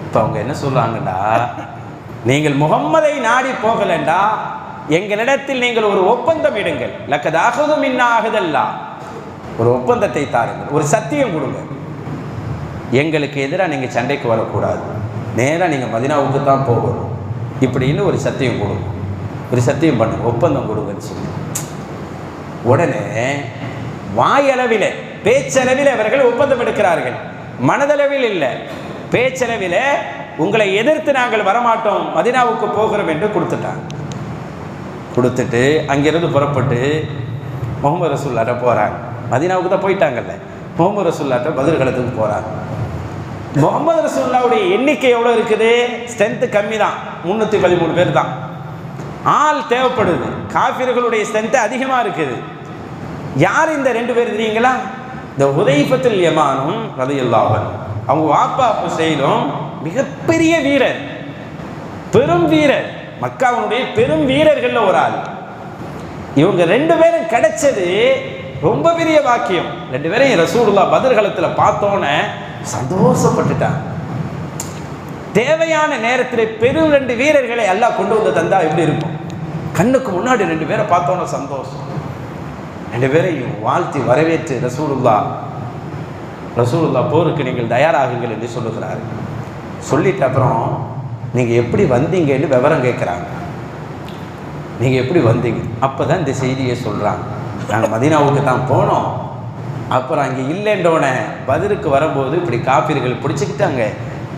இப்போ அவங்க என்ன சொல்கிறாங்கடா, நீங்கள் முகம்மதை நாடி போகலண்டா எங்களிடத்தில் நீங்கள் ஒரு ஒப்பந்தம் இடுங்கள். லக்கதாகுது மின்னாகுதல்லா, ஒரு ஒப்பந்தத்தை தாருங்கள், ஒரு சத்தியம் கொடுங்க. எங்களுக்கு எதிராக நீங்கள் சண்டைக்கு வரக்கூடாது, நேராக நீங்கள் மதீனாவுக்கு தான் போகணும் இப்படின்னு ஒரு சத்தியம் கொடுங்க, ஒரு சத்தியம் பண்ணுங்க, ஒப்பந்தம் கொடுங்கன்னு சொல்லி. உடனே வாயளவில் பேச்சளவில் அவர்கள் ஒப்பந்தம் எடுக்கிறார்கள். மனதளவில் இல்லை, பேச்சளவில் உங்களை எதிர்த்து நாங்கள் வரமாட்டோம், மதீனாவுக்கு போகிறோம் என்று கொடுத்துட்டாங்க. கொடுத்துட்டு அங்கிருந்து புறப்பட்டு முஹம்மது ரசூலுல்லாஹ்ட்ட போகிறாங்க. மதீனாவுக்கு தான் போயிட்டாங்கல்ல, முஹம்மது ரசூலுல்லாஹ்ட்ட பத்ர் களத்துக்கு போகிறாங்க. முஹம்மது ரசூலுல்லாஹ்வுடைய எண்ணிக்கை எவ்வளோ இருக்குது? ஸ்ட்ரென்த்து கம்மி தான், 313 பேர் தான். ஆள் தேவைப்படுது. காஃபிர்களுடைய ஸ்ட்ரென்த்து அதிகமாக இருக்குது. யார் இந்த 2 பேர் தெரியுங்களா? இந்த ஹுதைஃபத்துல் யமானும் ரலியல்லாஹு அன்ஹு, அவங்க வாப்பா ஹுசைனும் மிகப்பெரிய வீரர், பெரும் வீரர், மக்காவுடைய பெரும் வீரர்கள் ஒரு ஆள். இவங்க 2 பேரும் கிடைச்சது ரொம்ப பெரிய வாக்கியம். 2 பேரையும் ரசூலுல்லாஹ் பத்ர் களத்தில் பார்த்தோன்னே சந்தோஷப்பட்டுட்டாங்க. தேவையான நேரத்தில் பெரும் 2 வீரர்களை எல்லாம் கொண்டு வந்து தந்தா எப்படி இருக்கும்? கண்ணுக்கு முன்னாடி 2 பேரை பார்த்தோன்னே சந்தோஷம். 2 பேரையும் வாழ்த்தி வரவேற்று ரசூலுல்லாஹ் போருக்கு நீங்கள் தயாராகுங்கள் என்று சொல்லுகிறார். சொல்லிட்டு அப்புறம் நீங்கள் எப்படி வந்தீங்கன்னு விவரம் கேட்குறாங்க. நீங்கள் எப்படி வந்தீங்க? அப்போ தான் இந்த செய்தியை சொல்கிறாங்க. நாங்கள் மதீனாவுக்கு தான் போனோம், அப்புறம் அங்கே இல்லைன்றோனே பத்ருக்கு வரும்போது இப்படி காஃபிர்கள் பிடிச்சிக்கிட்டாங்க,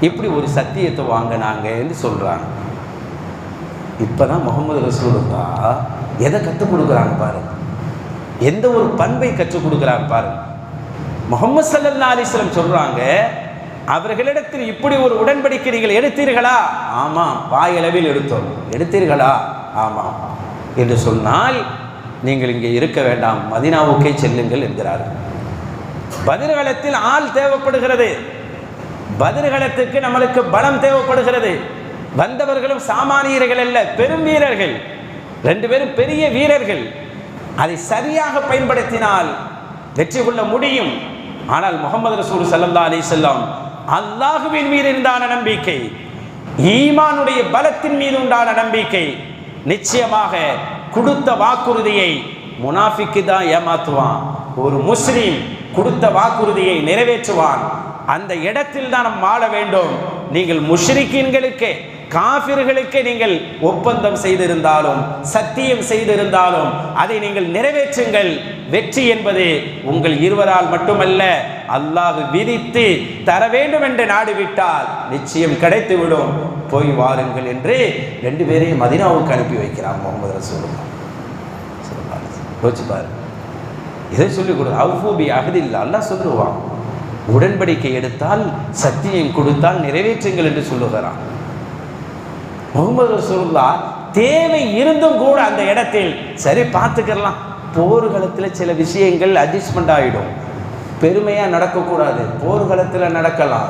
இப்படி ஒரு சத்தியத்தை வாங்கினாங்க என்று சொல்கிறாங்க. இப்போ தான் முஹம்மது ரசூலுல்லாஹ் எதை கற்றுக் கொடுக்குறாங்க பாருங்க, எந்த ஒரு பண்பை கற்றுக் கொடுக்குறாங்க பாருங்க. முஹம்மது ஸல்லல்லாஹு அலைஹி வஸல்லம் சொல்கிறாங்க, அவர்களிடத்தில் இப்படி ஒரு உடன்படிக்கை நீங்கள் எடுத்தீர்களா? ஆமாம். வாயளவில் எடுத்தோம். எடுத்தீர்களா? ஆமாம் என்று சொன்னால் நீங்கள் இங்கே இருக்க வேண்டாம், மதீனாவுக்கே செல்லுங்கள் என்கிறார்கள். பதிர்களத்தில் ஆள் தேவைப்படுகிறது. பதிர்களத்துக்கு நம்மளுக்கு பலம் தேவைப்படுகிறது. வந்தவர்களும் சாமானியர்கள் அல்ல, பெரும் வீரர்கள். 2 பேரும் பெரிய வீரர்கள். அதை சரியாக பயன்படுத்தினால் வெற்றி கொள்ள முடியும். ஆனால் முஹம்மது ரசூல் ஸல்லல்லாஹு அலைஹி வஸல்லம் அல்லாஹ்வின் மீது உண்டான நம்பிக்கை, ஈமானுடைய பலத்தின் மீது உண்டான நம்பிக்கை, நிச்சயமாக கொடுத்த வாக்குறுதியை முனாஃபிக்கு தான் ஏமாற்றுவான். ஒரு முஸ்லிம் கொடுத்த வாக்குறுதியை நிறைவேற்றுவான். அந்த இடத்தில் தான் நாம் வாழ வேண்டும். நீங்கள் முஷ்ரிக்கீன்களுக்கு, காஃபிர்களுக்கு நீங்கள் ஒப்பந்தம் செய்திருந்தாலும், சத்தியம் செய்திருந்தாலும் அதை நீங்கள் நிறைவேற்றுங்கள். வெற்றி என்பது உங்கள் இருவரால் மட்டுமல்ல, அல்லாஹ் விதித்து தர வேண்டும் என்று நாடிவிட்டால் நிச்சயம் கிடைத்துவிடும். போய் வாருங்கள் என்று 2 பேரையும் மதீனாவுக்கு அனுப்பி வைக்கிறான் முஹம்மது ரசூலுல்லாஹ். யோசிச்சு பாரு, இதை சொல்லிக் கொடு. அவ்ஃபூபி அஹ்தில்லா, அல்லாஹ் சொல்லுவான், உடன்படிக்கை எடுத்தால், சத்தியம் கொடுத்தால் நிறைவேற்றுங்கள் என்று சொல்லுகிறான். முஹம்மது ரசூலுல்லாஹ் தேவை இருந்தும் கூட அந்த இடத்தில் சரி பார்த்துக்கலாம். போர்க்களத்தில் சில விஷயங்கள் அட்ஜஸ்ட்மெண்ட் ஆகிடும். பெருமையாக நடக்கக்கூடாது, போர்க்களத்தில் நடக்கலாம்.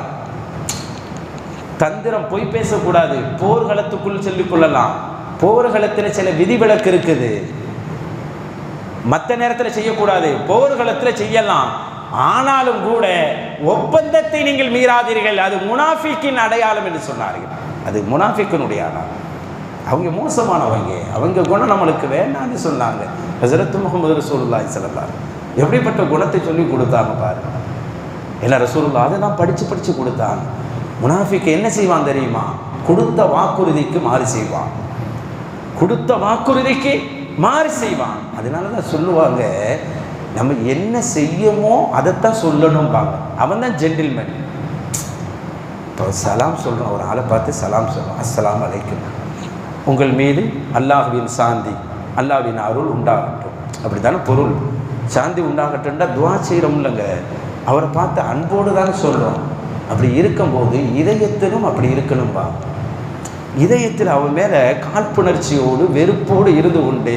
தந்திரம் பொய் பேசக்கூடாது, போர்க்களத்துக்குள் சொல்லிக் கொள்ளலாம். போர்க்களத்தில் சில விதிவிலக்கு இருக்குது, மற்ற நேரத்தில் செய்யக்கூடாது, போர்க்களத்தில் செய்யலாம். ஆனாலும் கூட ஒப்பந்தத்தை நீங்கள் மீறாதீர்கள், அது முனாஃபிக்கின் அடையாளம் என்று சொன்னார்கள். அது முனாஃபிக்கினுடைய அடையாளம். அவங்க மோசமானவங்க, அவங்க குணம் நம்மளுக்கு வேண்டாம்னு சொன்னாங்க. ஹஸரத் முஹம்மது ரசூலுல்லாஹி ஸல்லல்லாஹு அலைஹி வஸல்லம் எப்படிப்பட்ட குணத்தை சொல்லி கொடுத்தாங்க பாருங்க. எல்லா ரசூலுல்லாஹ் அதை தான் படித்து கொடுத்தாங்க. முனாஃபிக் என்ன செய்வான் தெரியுமா? கொடுத்த வாக்குறுதிக்கு மாறு செய்வான். கொடுத்த வாக்குறுதிக்கு மாறு செய்வான். அதனால தான் சொல்லுவாங்க, நம்ம என்ன செய்யமோ அதைத்தான் சொல்லணும்பாங்க. அவன் தான் ஜென்டில்மேன். இப்போ சலாம் சொல்கிறோம், ஒரு ஆளை பார்த்து சலாம் சொல்கிறோம், அஸ்ஸலாமு அலைக்கும், உங்கள் மீது அல்லாஹ்வின் சாந்தி, அல்லாஹ்வின் அருள் உண்டாகட்டும், அப்படி தானே பொருள். சாந்தி உண்டாகட்டும்னா துவா செய்கிறோம் இல்லைங்க, அவரை பார்த்து அன்போடு தானே சொல்கிறோம். அப்படி இருக்கும்போது இதயத்திலும் அப்படி இருக்கணும்பா. இதயத்தில் அவன் மேலே காழ்ப்புணர்ச்சியோடு வெறுப்போடு இருந்து கொண்டு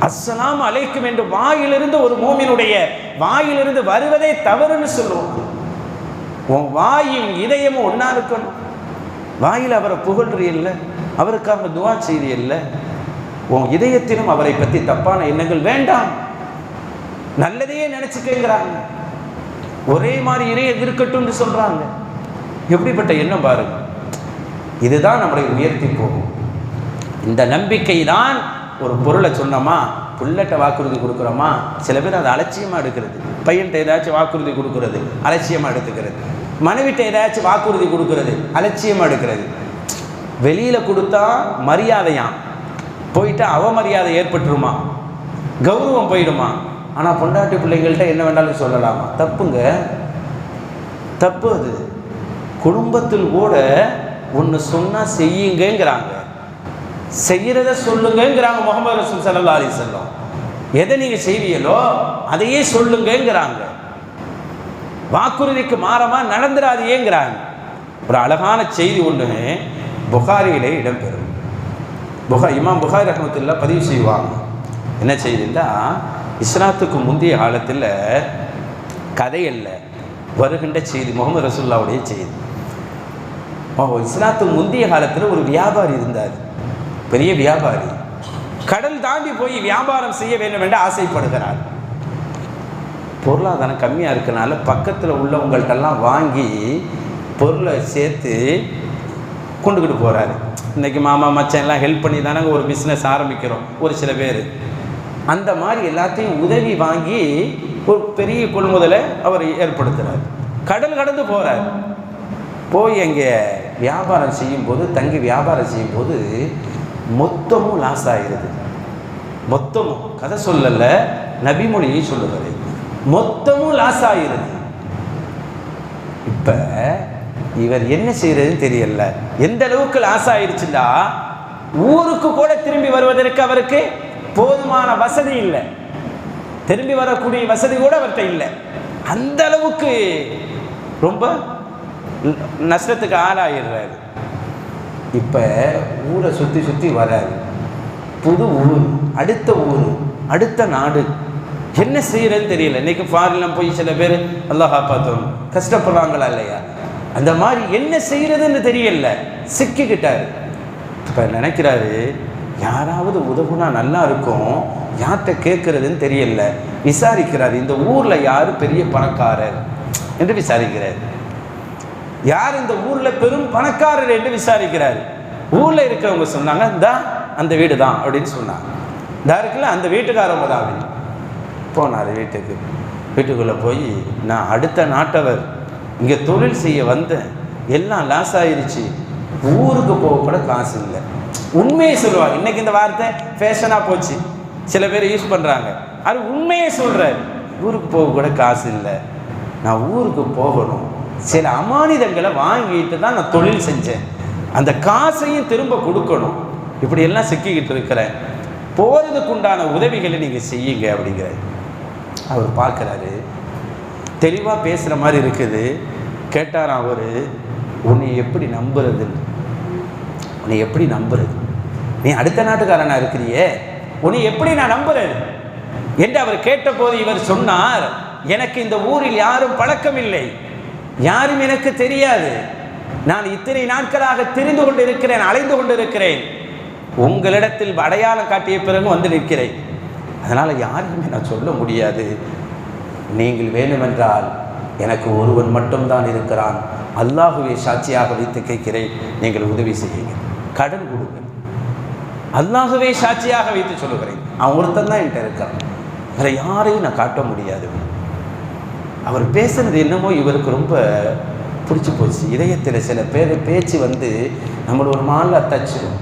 அஸ்ஸலாமு அலைக்கும் என்று வாயிலிருந்து, ஒரு மூமினுடைய வாயிலிருந்து வருவதே தவறுன்னு சொல்லுவோம். உன் வாயும் இதயமும் ஒன்றா இருக்கணும். வாயில் அவரை புகழ்றியல்ல, அவருக்காக துவா செய்தியல்ல, உன் இதயத்திலும் அவரை பற்றி தப்பான எண்ணங்கள் வேண்டாம், நல்லதையே நினச்சிக்கிறாங்க. ஒரே மாதிரி இறைய இருக்கட்டும்னு சொல்கிறாங்க. எப்படிப்பட்ட எண்ணம் பாருங்க. இதுதான் நம்மளை உயர்த்தி போகும். இந்த நம்பிக்கை தான். ஒரு பொருளை சொன்னோமா, புள்ளட்ட வாக்குறுதி கொடுக்குறோமா, சில பேர் அதை அலட்சியமாக எடுக்கிறது. பையன்கிட்ட ஏதாச்சும் வாக்குறுதி கொடுக்குறது, அலட்சியமாக எடுத்துக்கிறது. மனைவிட்ட ஏதாச்சும் வாக்குறுதி கொடுக்குறது, அலட்சியமாக எடுக்கிறது. வெளியில் கொடுத்தா மரியாதையாம், போயிட்டா அவமரியாதை ஏற்பட்டுருமா, கௌரவம் போயிடுமா. ஆனால் பொண்டாட்டி பிள்ளைங்கள்ட்ட என்ன வேண்டாலும் சொல்லலாமா? தப்புங்க, தப்பு. அது குடும்பத்தில் கூட ஒன்று சொன்னால் செய்யுங்கிறாங்க, செய்கிறத சொல்லுங்கிறாங்க. முஹம்மது ரசூல் ஸல்லல்லாஹு அலைஹி வஸல்லம் எதை நீங்கள் செய்வீங்களோ அதையே சொல்லுங்கிறாங்க. வாக்குறுதிக்கு மாறமா நடந்துடாதீங்கிறாங்க. ஒரு அழகான செய்தி ஒன்று புகாரியிலே இடம்பெறும். இமாம் புகாரி ரஹ்மத்துல்லாஹ் பதிவு செய்வாங்க. என்ன செய்தின்னா, இஸ்லாத்துக்கு முந்தைய காலத்தில் கதையல்ல, வருகின்ற செய்தி, முஹம்மது ரசூலுல்லாஹ்வுடைய செய்தி. இஸ்லாத்துக்கு முந்தைய காலத்தில் ஒரு வியாபாரி இருந்தார், பெரிய வியாபாரி. கடல் தாண்டி போய் வியாபாரம் செய்ய வேண்டும் என்று ஆசைப்படுகிறார். பொருளாதாரம் கம்மியாக இருக்கனால பக்கத்தில் உள்ளவங்கள்ட்டெல்லாம் வாங்கி பொருளை சேர்த்து கொண்டுக்கிட்டு போகிறாரு. இன்றைக்கி மாமா மச்சான் எல்லாம் ஹெல்ப் பண்ணி தானே ஒரு பிஸ்னஸ் ஆரம்பிக்கிறோம். ஒரு சில பேர் அந்த மாதிரி எல்லாத்தையும் உதவி வாங்கி ஒரு பெரிய கொள்முதலை அவர் ஏற்படுத்துகிறார். கடல் கடந்து போகிறார். போய் அங்கே வியாபாரம் செய்யும்போது, தங்கி வியாபாரம் செய்யும்போது மொத்தமும் லாஸ் ஆகிடுது. மொத்தமும், கதை சொல்லலை, நபிமொழியை சொல்லுகிறது, மொத்தமும் லாஸ் ஆகிடுது. இப்போ இவர் என்ன செய்யறதுன்னு தெரியல. எந்த அளவுக்கு லாஸ் ஆயிடுச்சுன்னா, ஊருக்கு கூட திரும்பி வருவதற்கு அவருக்கு போதுமான வசதி இல்லை. திரும்பி வரக்கூடிய வசதி கூட அவர்கிட்ட இல்லை. அந்த அளவுக்கு ரொம்ப நஷ்டத்துக்கு ஆளாயிடுறாரு. இப்போ ஊரை சுற்றி சுற்றி வராரு. புது ஊர், அடுத்த ஊர், அடுத்த நாடு, என்ன செய்யறதுன்னு தெரியல. இன்னைக்கு ஃபாரின்லாம் போய் சில பேர் அல்லாஹ் காப்பாற்றணும் கஷ்டப்படுறாங்களா இல்லையா, அந்த மாதிரி என்ன செய்யறதுன்னு தெரியல, சிக்கிக்கிட்டாரு. இப்போ நினைக்கிறாரு யாராவது உதவுனா நல்லா இருக்கும், யார்கிட்ட கேட்கறதுன்னு தெரியல. விசாரிக்கிறார், இந்த ஊரில் யார் பெரிய பணக்காரர் என்று விசாரிக்கிறார். யார் இந்த ஊரில் பெரும் பணக்காரர் என்று விசாரிக்கிறார். ஊரில் இருக்கிறவங்க சொன்னாங்க இந்தா அந்த வீடு தான் அப்படின்னு சொன்னாங்க. இதா இருக்குல்ல அந்த வீட்டுக்காரவங்க தான் அப்படின்னு போனார். வீட்டுக்குள்ளே போய் நான் அடுத்த நாட்டவர், இங்கே தொழில் செய்ய வந்தேன், எல்லாம் லாஸ் ஆயிடுச்சு, ஊருக்கு போக கூட காசு இல்லை. உண்மையை சொல்லுவாங்க. இன்னைக்கு இந்த வார்த்தை ஃபேஷனாக போச்சு, சில பேர் யூஸ் பண்ணுறாங்க. அது உண்மையை சொல்கிறார். ஊருக்கு போக கூட காசு இல்லை, நான் ஊருக்கு போகணும், சில அமானிதங்களை வாங்கிட்டு தான் நான் தொழில் செஞ்சேன், அந்த காசையும் திரும்ப கொடுக்கணும், இப்படியெல்லாம் சிக்கிக்கிட்டு இருக்கிறேன், போகிறதுக்கு உண்டான உதவிகளை நீங்கள் செய்யுங்க அப்படிங்கிறார். அவர் பார்க்குறாரு, தெளிவாக பேசுகிற மாதிரி இருக்குது. கேட்டாராம் அவர், உன்னை எப்படி நம்புறது, உன்னை எப்படி நம்புறது, நீ அடுத்த நாட்டுக்காரனா இருக்கிறியே, உன்னை எப்படி நான் நம்புறது என்று அவர் கேட்டபோது இவர் சொன்னார், எனக்கு இந்த ஊரில் யாரும் பழக்கம் இல்லை, யாரும் எனக்கு தெரியாது, நான் இத்தனை நாட்களாக தெரிந்து கொண்டு இருக்கிறேன், அலைந்து கொண்டு இருக்கிறேன், உங்களிடத்தில் அடையாளம் காட்டிய பிறகு வந்து நிற்கிறேன், அதனால் யாருமே நான் சொல்ல முடியாது, நீங்கள் வேண்டுமென்றால் எனக்கு ஒருவன் மட்டும்தான் இருக்கிறான், அல்லாஹுவை சாட்சியாக வைத்து கேட்கிறேன், நீங்கள் உதவி செய்யுங்க, கடன் கொடுங்க, அல்லாஹுவை சாட்சியாக வைத்து சொல்லுகிறேன், அவன் ஒருத்தன் தான் என்கிட்ட இருக்கான், வேற யாரையும் நான் காட்ட முடியாது. அவர் பேசுறது என்னமோ இவருக்கு ரொம்ப பிடிச்சி போச்சு. இதயத்தில் சில பேர் பேச்சு வந்து நம்மளை ஒரு மாலை தச்சிடும்,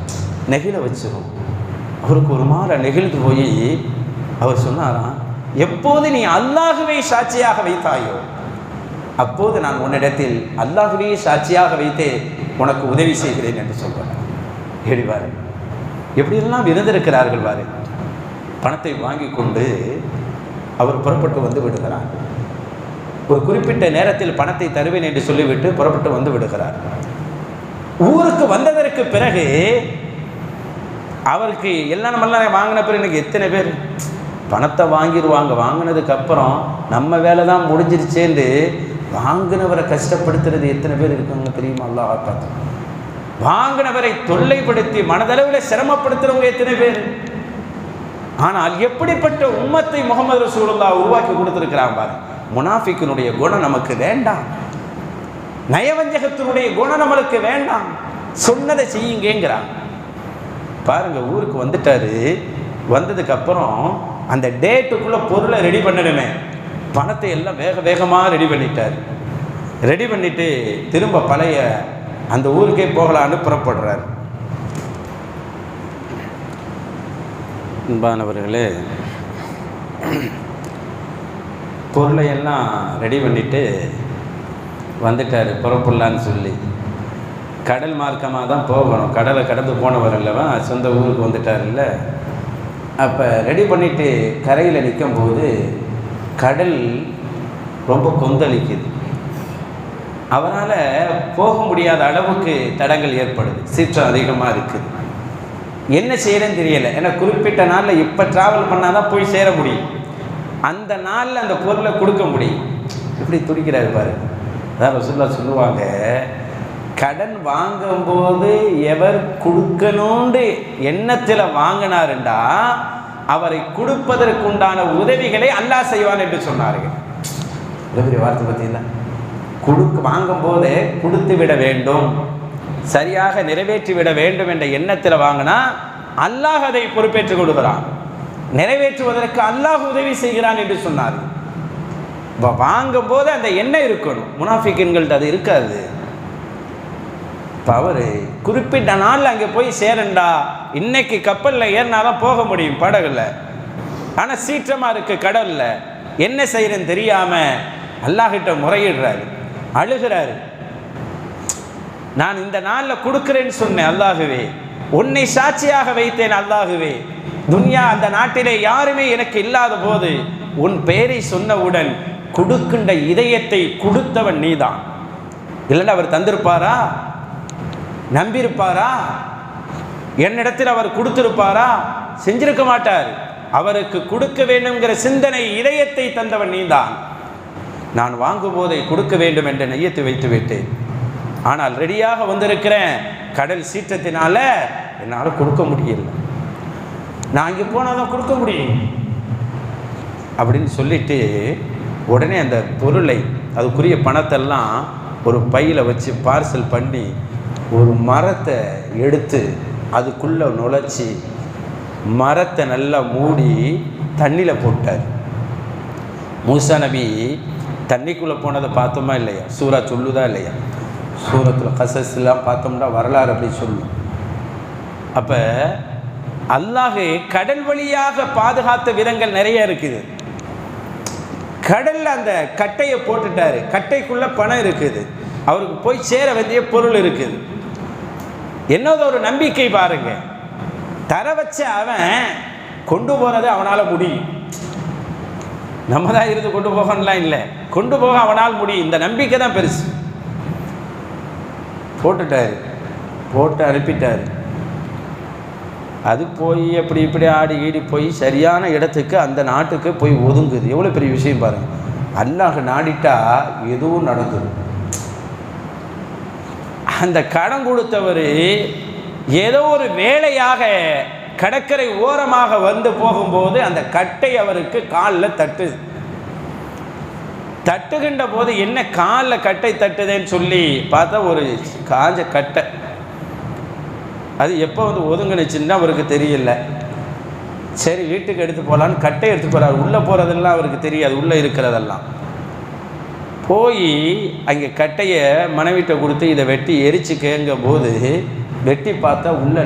நெகிழ வச்சிடும். அவருக்கு ஒரு மாலை நெகிழ்ந்து போய் அவர் சொன்னாராம், எப்போது நீ அல்லாஹுவை சாட்சியாக வைத்தாயோ அப்போது நான் உன்னிடத்தில் அல்லாஹுவே சாட்சியாக வைத்தே உனக்கு உதவி செய்கிறேன் என்று சொல்கிறார். எழுவார் எப்படியெல்லாம் விருந்திருக்கிறார்கள் பாரு. பணத்தை வாங்கி கொண்டு அவர் புறப்பட்டு வந்து விடுகிறார். ஒரு குறிப்பிட்ட நேரத்தில் பணத்தை தருவேன் என்று சொல்லிவிட்டு புறப்பட்டு வந்து விடுகிறார். ஊருக்கு வந்ததற்கு பிறகு அவருக்கு எல்லாம் நம்மளாம் வாங்கின பிறகு எனக்கு எத்தனை பேர் பணத்தை வாங்கிடுவாங்க, வாங்கினதுக்கப்புறம் நம்ம வேலை தான் முடிஞ்சிருச்சேன்னு வாங்கினவரை கஷ்டப்படுத்துறது எத்தனை பேர் இருக்காங்க தெரியுமா? அல்லாஹ் பார்த்தோம். வாங்கினவரை தொல்லைப்படுத்தி மனதளவில் சிரமப்படுத்துறவங்க எத்தனை பேர். ஆனால் எப்படிப்பட்ட உம்மத்தை முகமது ரசூலுல்லாஹ் உருவாக்கி கொடுத்துருக்கிறான் பாரு. முனாஃபிக்கினுடைய குணம் நமக்கு வேண்டாம், நயவஞ்சகத்தினுடைய குணம் நம்மளுக்கு வேண்டாம், சொன்னதை செய்யுங்கிறான் பாருங்க. ஊருக்கு வந்துட்டாரு. வந்ததுக்கப்புறம் அந்த டேட்டுக்குள்ளே பொருளை ரெடி பண்ணணுமே, பணத்தை எல்லாம் வேகமாக ரெடி பண்ணிட்டார். ரெடி பண்ணிட்டு திரும்ப பழைய அந்த ஊருக்கே போகலான்னு புறப்படுறார். அன்பானவர்களே, பொருளை எல்லாம் ரெடி பண்ணிட்டு வந்துட்டார் புறப்படலான்னு சொல்லி. கடல் மார்க்கமாக தான் போகணும், கடலை கடந்து போனவர் இல்லவா, சொந்த ஊருக்கு வந்துட்டார் இல்லை. அப்போ ரெடி பண்ணிவிட்டு கரையில் நிற்கும்போது கடல் ரொம்ப கொந்தளிக்குது. அவரால் போக முடியாத அளவுக்கு தடங்கள் ஏற்படுது, சீற்றம் அதிகமாக இருக்குது. என்ன செய்யறேன்னு தெரியலை. ஏன்னா குறிப்பிட்ட நாளில் இப்போ ட்ராவல் பண்ணால் தான் போய் சேர முடியும், அந்த நாளில் அந்த பொருளை கொடுக்க முடியும். இப்படி துடிக்கிறாரு பாரு. அதான் ரசூலுல்லாஹ் சொல்லுவாங்க, கடன் வாங்கும்போது எவர் கொடுக்கணும்னு எண்ணத்தில் வாங்கினாருண்டா அவரை கொடுப்பதற்குண்டான உதவிகளை அல்லாஹ் செய்வான் என்று சொன்னார்கள். உதவி வார்த்தை பார்த்தீங்களா? வாங்கும் போதே கொடுத்து விட வேண்டும், சரியாக நிறைவேற்றி விட வேண்டும் என்ற எண்ணத்தில் வாங்கினா அல்லாஹ் அதை பொறுப்பேற்றுக் கொடுக்கிறான், நிறைவேற்றுவதற்கு அல்லாஹ் உதவி செய்கிறான் என்று சொன்னார். வாங்கும் போது அந்த எண்ணம் இருக்கணும். முனாஃபிக்கின்கள்ட்ட அது இருக்காது. இப்போ அவர் குறிப்பிட்ட நாளில் அங்கே போய் சேரண்டா, இன்னைக்கு கப்பலில் ஏறினாதான் போக முடியும், படகுல. ஆனால் சீற்றமாக இருக்குது கடலில், என்ன செய்யறேன்னு தெரியாமல் அல்லாஹ்கிட்ட முறையிடுறாரு, அழுகிறாரு. நான் இந்த நாளில் கொடுக்குறேன்னு சொன்னேன் அல்லாஹுவே, உன்னை சாட்சியாக வைத்தேன் அல்லாஹுவே, துன்யா அந்த நாட்டிலே யாருமே எனக்கு இல்லாத போது உன் பெயரை சொன்னவுடன் கொடுக்கின்ற இதயத்தை கொடுத்தவன் நீதான். இல்லைன்னா அவர் தந்திருப்பாரா? நம்பியிருப்பாரா? என்னிடத்தில் அவர் கொடுத்திருப்பாரா? செஞ்சிருக்க மாட்டார். அவருக்கு கொடுக்க வேண்டும்ங்கிற சிந்தனை இதயத்தை தந்தவன் நீதான். நான் வாங்கும் போதை கொடுக்க வேண்டும் என்று நெய்யத்து வைத்து விட்டேன், ஆனால் ரெடியாக வந்திருக்கிறேன், கடல் சீற்றத்தினால என்னால் கொடுக்க முடியல, நான் இங்கே போனால் தான் கொடுக்க முடியும் அப்படின்னு சொல்லிட்டு உடனே அந்த பொருளை அதுக்குரிய பணத்தெல்லாம் ஒரு பையில் வச்சு பார்சல் பண்ணி ஒரு மரத்தை எடுத்து அதுக்குள்ளே நுழைச்சி மரத்தை நல்லா மூடி தண்ணியில் போட்டார். மூசா நபி தண்ணிக்குள்ளே போனதை பார்த்தோமா இல்லையா? சூரா சொல்லுதா இல்லையா? சூரத்தில் கசஸ்லாம் பார்த்தோம்னா வரலாறு அப்படி சொல்லும். அப்போ அல்லாஹ் கடல் வழியாக பாதுகாத்த விதங்கள் நிறைய இருக்குது. கடலில் அந்த கட்டையை போட்டுட்டாரு, கட்டைக்குள்ளே பணம் இருக்குது, அவருக்கு போய் சேர வேண்டிய பொருள் இருக்குது. என்னது ஒரு நம்பிக்கை பாருங்க. தர வச்ச அவன் கொண்டு போகிறது அவனால் முடியும், நம்ம தான் இருந்து கொண்டு போகலாம் இல்லை, கொண்டு போக அவனால் முடியும். இந்த நம்பிக்கை தான் பெருசு. போட்டுட்டாரு, போட்டு அனுப்பிட்டார். அது போய் அப்படி இப்படி ஆடி ஈடி போய் சரியான இடத்துக்கு அந்த நாட்டுக்கு போய் ஒதுங்குது. எவ்வளோ பெரிய விஷயம் பாருங்கள். அல்லாஹ் நாடிட்டா எதுவும் நடக்குது. அந்த கடன் கொடுத்தவர் ஏதோ ஒரு வேலையாக கடற்கரை ஓரமாக வந்து போகும்போது அந்த கட்டை அவருக்கு காலில் தட்டுது. தட்டுகின்ற போது என்ன காலில் கட்டை தட்டுதேன்னு சொல்லி பார்த்தா ஒரு காஞ்ச கட்டை. அது எப்போ வந்து ஒதுங்கினுச்சுன்னா அவருக்கு தெரியல. சரி வீட்டுக்கு எடுத்து போகலான்னு கட்டை எடுத்து போகிறார். உள்ளே போகிறதெல்லாம் அவருக்கு தெரியாது, உள்ளே இருக்கிறதெல்லாம். போய் அங்கே கட்டையை மனைவிட்ட கொடுத்து இதை வெட்டி எரிச்சுக்கங்கும் போது வெட்டி பார்த்தா உள்ள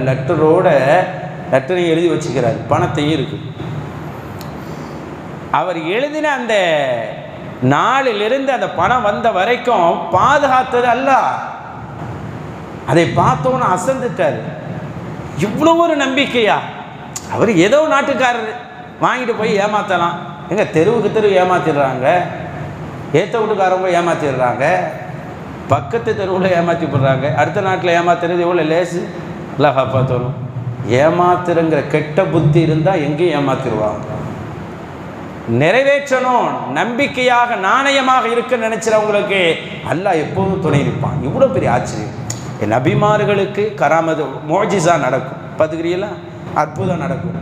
லெட்டரையும் எழுதி வச்சுக்கிறார், பணத்தையும் இருக்குது. அவர் எழுதின அந்த நாளிலிருந்து அந்த பணம் வந்த வரைக்கும் பாதுகாத்தது அல்ல. அதை பார்த்தோன்னு அசந்துட்டார். இவ்வளோ ஒரு நம்பிக்கையா? அவர் ஏதோ நாட்டுக்காரர் வாங்கிட்டு போய் ஏமாற்றலாம். எங்க தெருவுக்கு தெருவு ஏமாத்திடுறாங்க, ஏற்ற வீட்டுக்காரங்க ஏமாத்திடுறாங்க, பக்கத்து தெருவில் ஏமாற்றி போடுறாங்க. அடுத்த நாட்டில் ஏமாத்துறது எவ்வளோ லேசு. எல்லாம் காப்பாற்றணும். ஏமாத்துறங்கிற கெட்ட புத்தி இருந்தால் எங்கேயும் ஏமாத்திடுவாங்க. நிறைவேற்றணும், நம்பிக்கையாக நாணயமாக இருக்க நினைச்சிறவங்களுக்கு அல்லாஹ் எப்போதும் துணை இருப்பான். இவ்வளோ பெரிய ஆச்சரியம். என் நபிமார்களுக்கு கராமது மோஜிசா நடக்கும், பார்த்துக்கிறீங்களா? அற்புதம் நடக்கும்.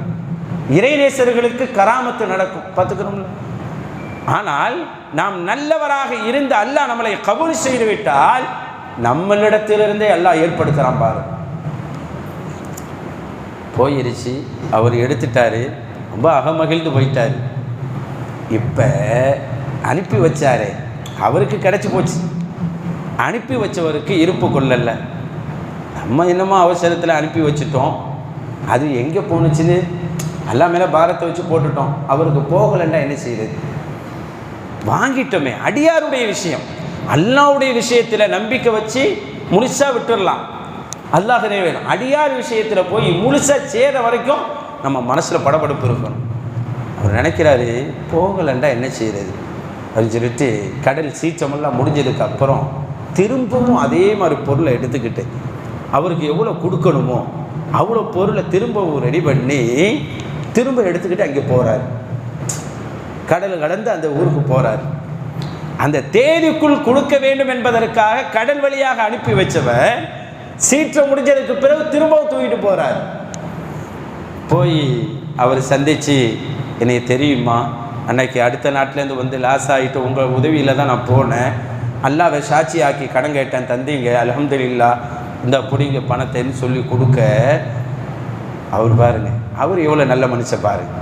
இறைநேசர்களுக்கு கராமத்து நடக்கும், பார்த்துக்கிறோம்ல. ஆனால் நாம் நல்லவராக இருந்து அல்லாஹ் நம்மளை கபூல் செய்து விட்டால் நம்மளிடத்திலிருந்தே அல்லாஹ் ஏற்படுத்துகிறான் பாரு. போயிருச்சு, அவர் எடுத்துட்டாரு, ரொம்ப அகமகிழ்ந்து போயிட்டார். இப்போ அனுப்பி வச்சாரே அவருக்கு கிடச்சி போச்சு. அனுப்பி வச்சவருக்கு இருப்பு கொள்ளல. நம்ம என்னமோ அவசரத்தில் அனுப்பி வச்சுட்டோம், அது எங்கே போணுச்சுன்னு எல்லா மேலே பாரத்தை வச்சு போட்டுட்டோம். அவருக்கு போகலைன்னா என்ன செய்யுது? வாங்கிட்டோமே. அடியாருடைய விஷயம், அல்லாஹ்வுடைய விஷயத்தில் நம்பிக்கை வச்சு முழுசாக விட்டுடலாம், அல்லாஹ் வேணும். அடியார் விஷயத்தில் போய் முழுசாக சேர வரைக்கும் நம்ம மனசில் படபடப்பு இருக்கணும். அவர் நினைக்கிறாரு போகலைண்டா என்ன செய்கிறது அப்படின்னு சொல்லிட்டு கடல் சீற்றமெல்லாம் முடிஞ்சதுக்கு அப்புறம் திரும்பவும் அதே மாதிரி பொருளை எடுத்துக்கிட்டு அவருக்கு எவ்வளோ கொடுக்கணுமோ அவ்வளோ பொருளை திரும்பவும் ரெடி பண்ணி திரும்ப எடுத்துக்கிட்டு அங்கே போகிறார். கடல் கடந்து அந்த ஊருக்கு போகிறார். அந்த தேதிக்குள் கொடுக்க வேண்டும் என்பதற்காக கடல் வழியாக அனுப்பி வச்சவர் சீற்றம் முடிஞ்சதுக்கு பிறகு திரும்பவும் தூக்கிட்டு போகிறார். போய் அவர் சந்தித்து, என்னை தெரியுமா, அன்னைக்கு அடுத்த நாட்டிலேருந்து வந்து லாஸ் ஆகிட்டு உங்கள் உதவியில் தான் நான் போனேன், அல்லாஹ்வை சாட்சி ஆக்கி கடன் கேட்டேன், தந்தீங்க, அல்ஹம்துலில்லாஹ், இந்த பிடிங்க பணத்தைன்னு சொல்லி கொடுக்க. அவர் பாருங்க, அவர் எவ்வளோ நல்ல மனுஷன் பாருங்க.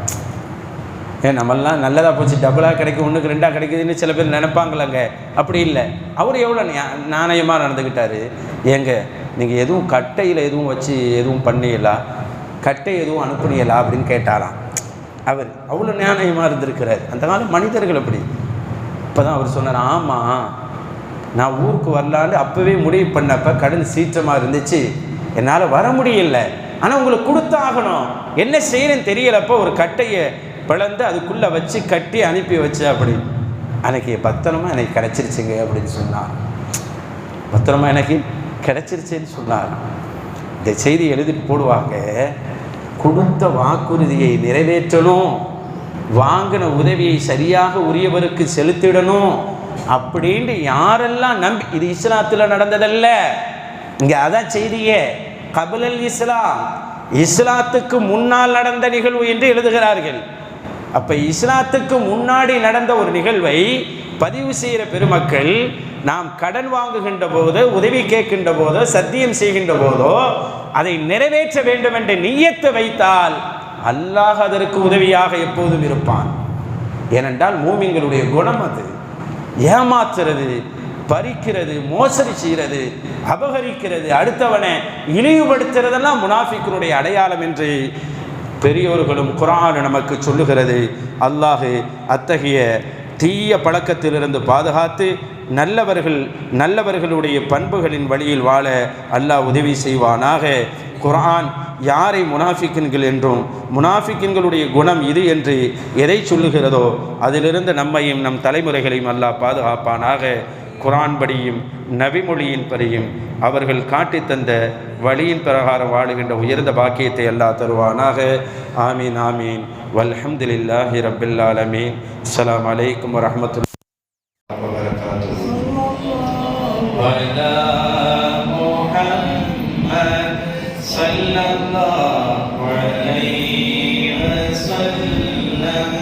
ஏன் நம்மளாம் நல்லதாக போச்சு, டபுளாக கிடைக்கும், ஒன்றுக்கு ரெண்டாக கிடைக்குதுன்னு சில பேர் நினைப்பாங்களங்க. அப்படி இல்லை, அவர் எவ்வளோ நாணயமாக நடந்துக்கிட்டார். ஏங்க நீங்கள் எதுவும் கட்டையில் எதுவும் வச்சு எதுவும் பண்ணியலா, கட்டை எதுவும் அனுப்புனீங்களா அப்படின்னு கேட்டாராம். அவர் அவ்வளோ நாணயமாக இருந்திருக்கிறார். அந்த காலம் மனிதர்கள் அப்படி. இப்போ தான் அவர் சொன்னார், ஆமாம் நான் ஊருக்கு வரலான்னு அப்போவே முடிவு பண்ணப்போ கடல் சீற்றமாக இருந்துச்சு, என்னால் வர முடியல, ஆனால் உங்களுக்கு கொடுத்தாகணும், என்ன செய்யணும்னு தெரியலப்போ ஒரு கட்டையை பிளந்து அதுக்குள்ளே வச்சு கட்டி அனுப்பி வச்சு அப்படி அன்னைக்கு பத்திரமா எனக்கு கிடச்சிருச்சுங்க அப்படின்னு சொன்னார். பத்திரமா எனக்கு கிடச்சிருச்சுன்னு சொன்னார். இந்த செய்தி எழுதிட்டு போடுவாங்க. கொடுத்த வாக்குறுதியை நிறைவேற்றணும், வாங்கின உதவியை சரியாக உரியவருக்கு செலுத்திடணும் அப்படின்னு யாரெல்லாம் நம்பி, இது இஸ்லாத்தில் நடந்ததல்ல, இங்கே அதான் செய்தியே, கபுலல் இஸ்லாம், இஸ்லாத்துக்கு முன்னால் நடந்த நிகழ்வு என்று எழுதுகிறார்கள். அப்போ இஸ்லாத்துக்கு முன்னாடி நடந்த ஒரு நிகழ்வை பதிவு செய்கிற பெருமக்கள் நாம் கடன் வாங்குகின்ற போதோ, உதவி கேட்கின்ற போதோ, சத்தியம் செய்கின்ற போதோ அதை நிறைவேற்ற வேண்டும் என்ற நிய்யத்தை வைத்தால் அல்லாஹ் அதற்கு உதவியாக எப்போதும் இருப்பான். ஏனென்றால் மூமின்களுடைய குணம் அது. ஏமாற்றுறது, பறிக்கிறது, மோசடி செய்கிறது, அபகரிக்கிறது, அடுத்தவனை இழிவுபடுத்துறதெல்லாம் முனாஃபிக்கினுடைய அடையாளம் என்று பெரியோர்களும் குர்ஆன் நமக்கு சொல்லுகிறது. அல்லாஹ் அத்தகைய தீய பழக்கத்திலிருந்து பாதுகாத்து நல்லவர்களுடைய பண்புகளின் வழியில் வாழ அல்லாஹ் உதவி செய்வானாக. குர்ஆன் யாரை முனாஃபிக்கின்கள் என்றும் முனாஃபிக்கின்களுடைய குணம் இது என்று எதை சொல்லுகிறதோ அதிலிருந்து நம்மையும் நம் தலைமுறைகளையும் அல்லாஹ் பாதுகாப்பானாக. குர்ஆன் படியும் நபிமொழியின் படியும் அவர்கள் காட்டி தந்த வழியின் பிரகாரம் வாழுகின்ற உயர்ந்த பாக்கியத்தை அல்லாஹ் தருவானாக. ஆமீன் ஆமீன். வல்ஹம்துலில்லாஹி ரப்பில் ஆலமீன். அஸ்ஸலாமு அலைக்கும் வரஹ்மத்துல்லாஹி வபரகாத்துஹு. வலா முஹம்மத் ஸல்லல்லாஹு அலைஹி வஸல்லம்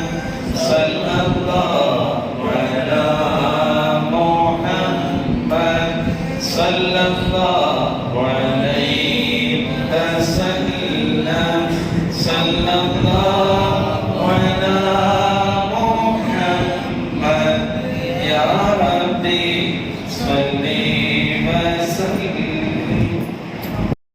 ஸல்லல்லாஹு அலா முஹம்மத் ஸல்லல்லாஹு அலைஹி வஸல்லம் ஸல்லல்லாஹு